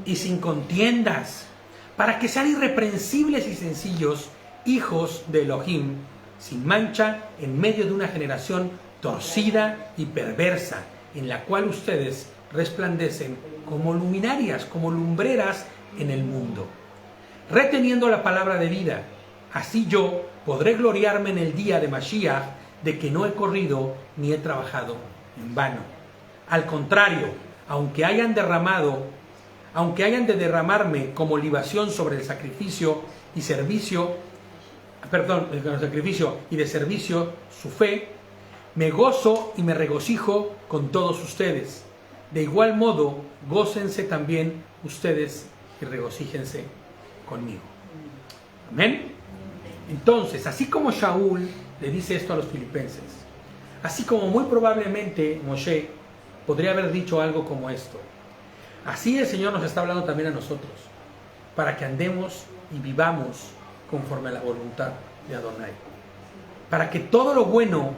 y sin contiendas, para que sean irreprensibles y sencillos, hijos de Elohim, sin mancha, en medio de una generación torcida y perversa, en la cual ustedes resplandecen como luminarias, como lumbreras en el mundo, reteniendo la palabra de vida. Así yo podré gloriarme en el día de Mashiach de que no he corrido ni he trabajado en vano. Al contrario, aunque hayan de derramarme como libación sobre el sacrificio y servicio, su fe, me gozo y me regocijo con todos ustedes. De igual modo, gócense también ustedes y regocíjense conmigo. Amén. Entonces, así como Shaul le dice esto a los filipenses, así como muy probablemente Moshe podría haber dicho algo como esto, así el Señor nos está hablando también a nosotros, para que andemos y vivamos conforme a la voluntad de Adonai, para que todo lo bueno,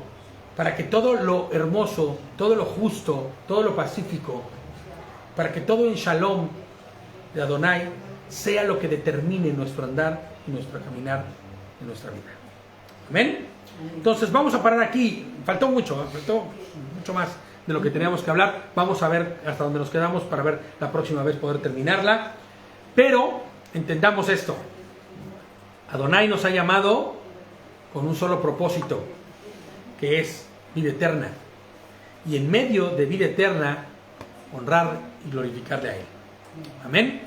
para que todo lo hermoso, todo lo justo, todo lo pacífico, para que todo en Shalom de Adonai sea lo que determine nuestro andar y nuestro caminar en nuestra vida. Amén. Entonces vamos a parar aquí. Faltó mucho más de lo que teníamos que hablar. Vamos a ver hasta dónde nos quedamos para ver la próxima vez poder terminarla. Pero entendamos esto: Adonai nos ha llamado con un solo propósito, que es vida eterna, y en medio de vida eterna honrar y glorificarle a Él. Amén.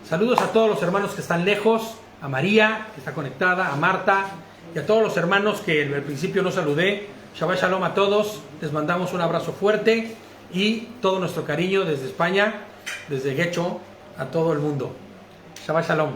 Saludos a todos los hermanos que están lejos, a María, que está conectada, a Marta, y a todos los hermanos que al principio no saludé. Shabbat Shalom a todos, les mandamos un abrazo fuerte y todo nuestro cariño desde España, desde Guecho, a todo el mundo. Shabbat Shalom.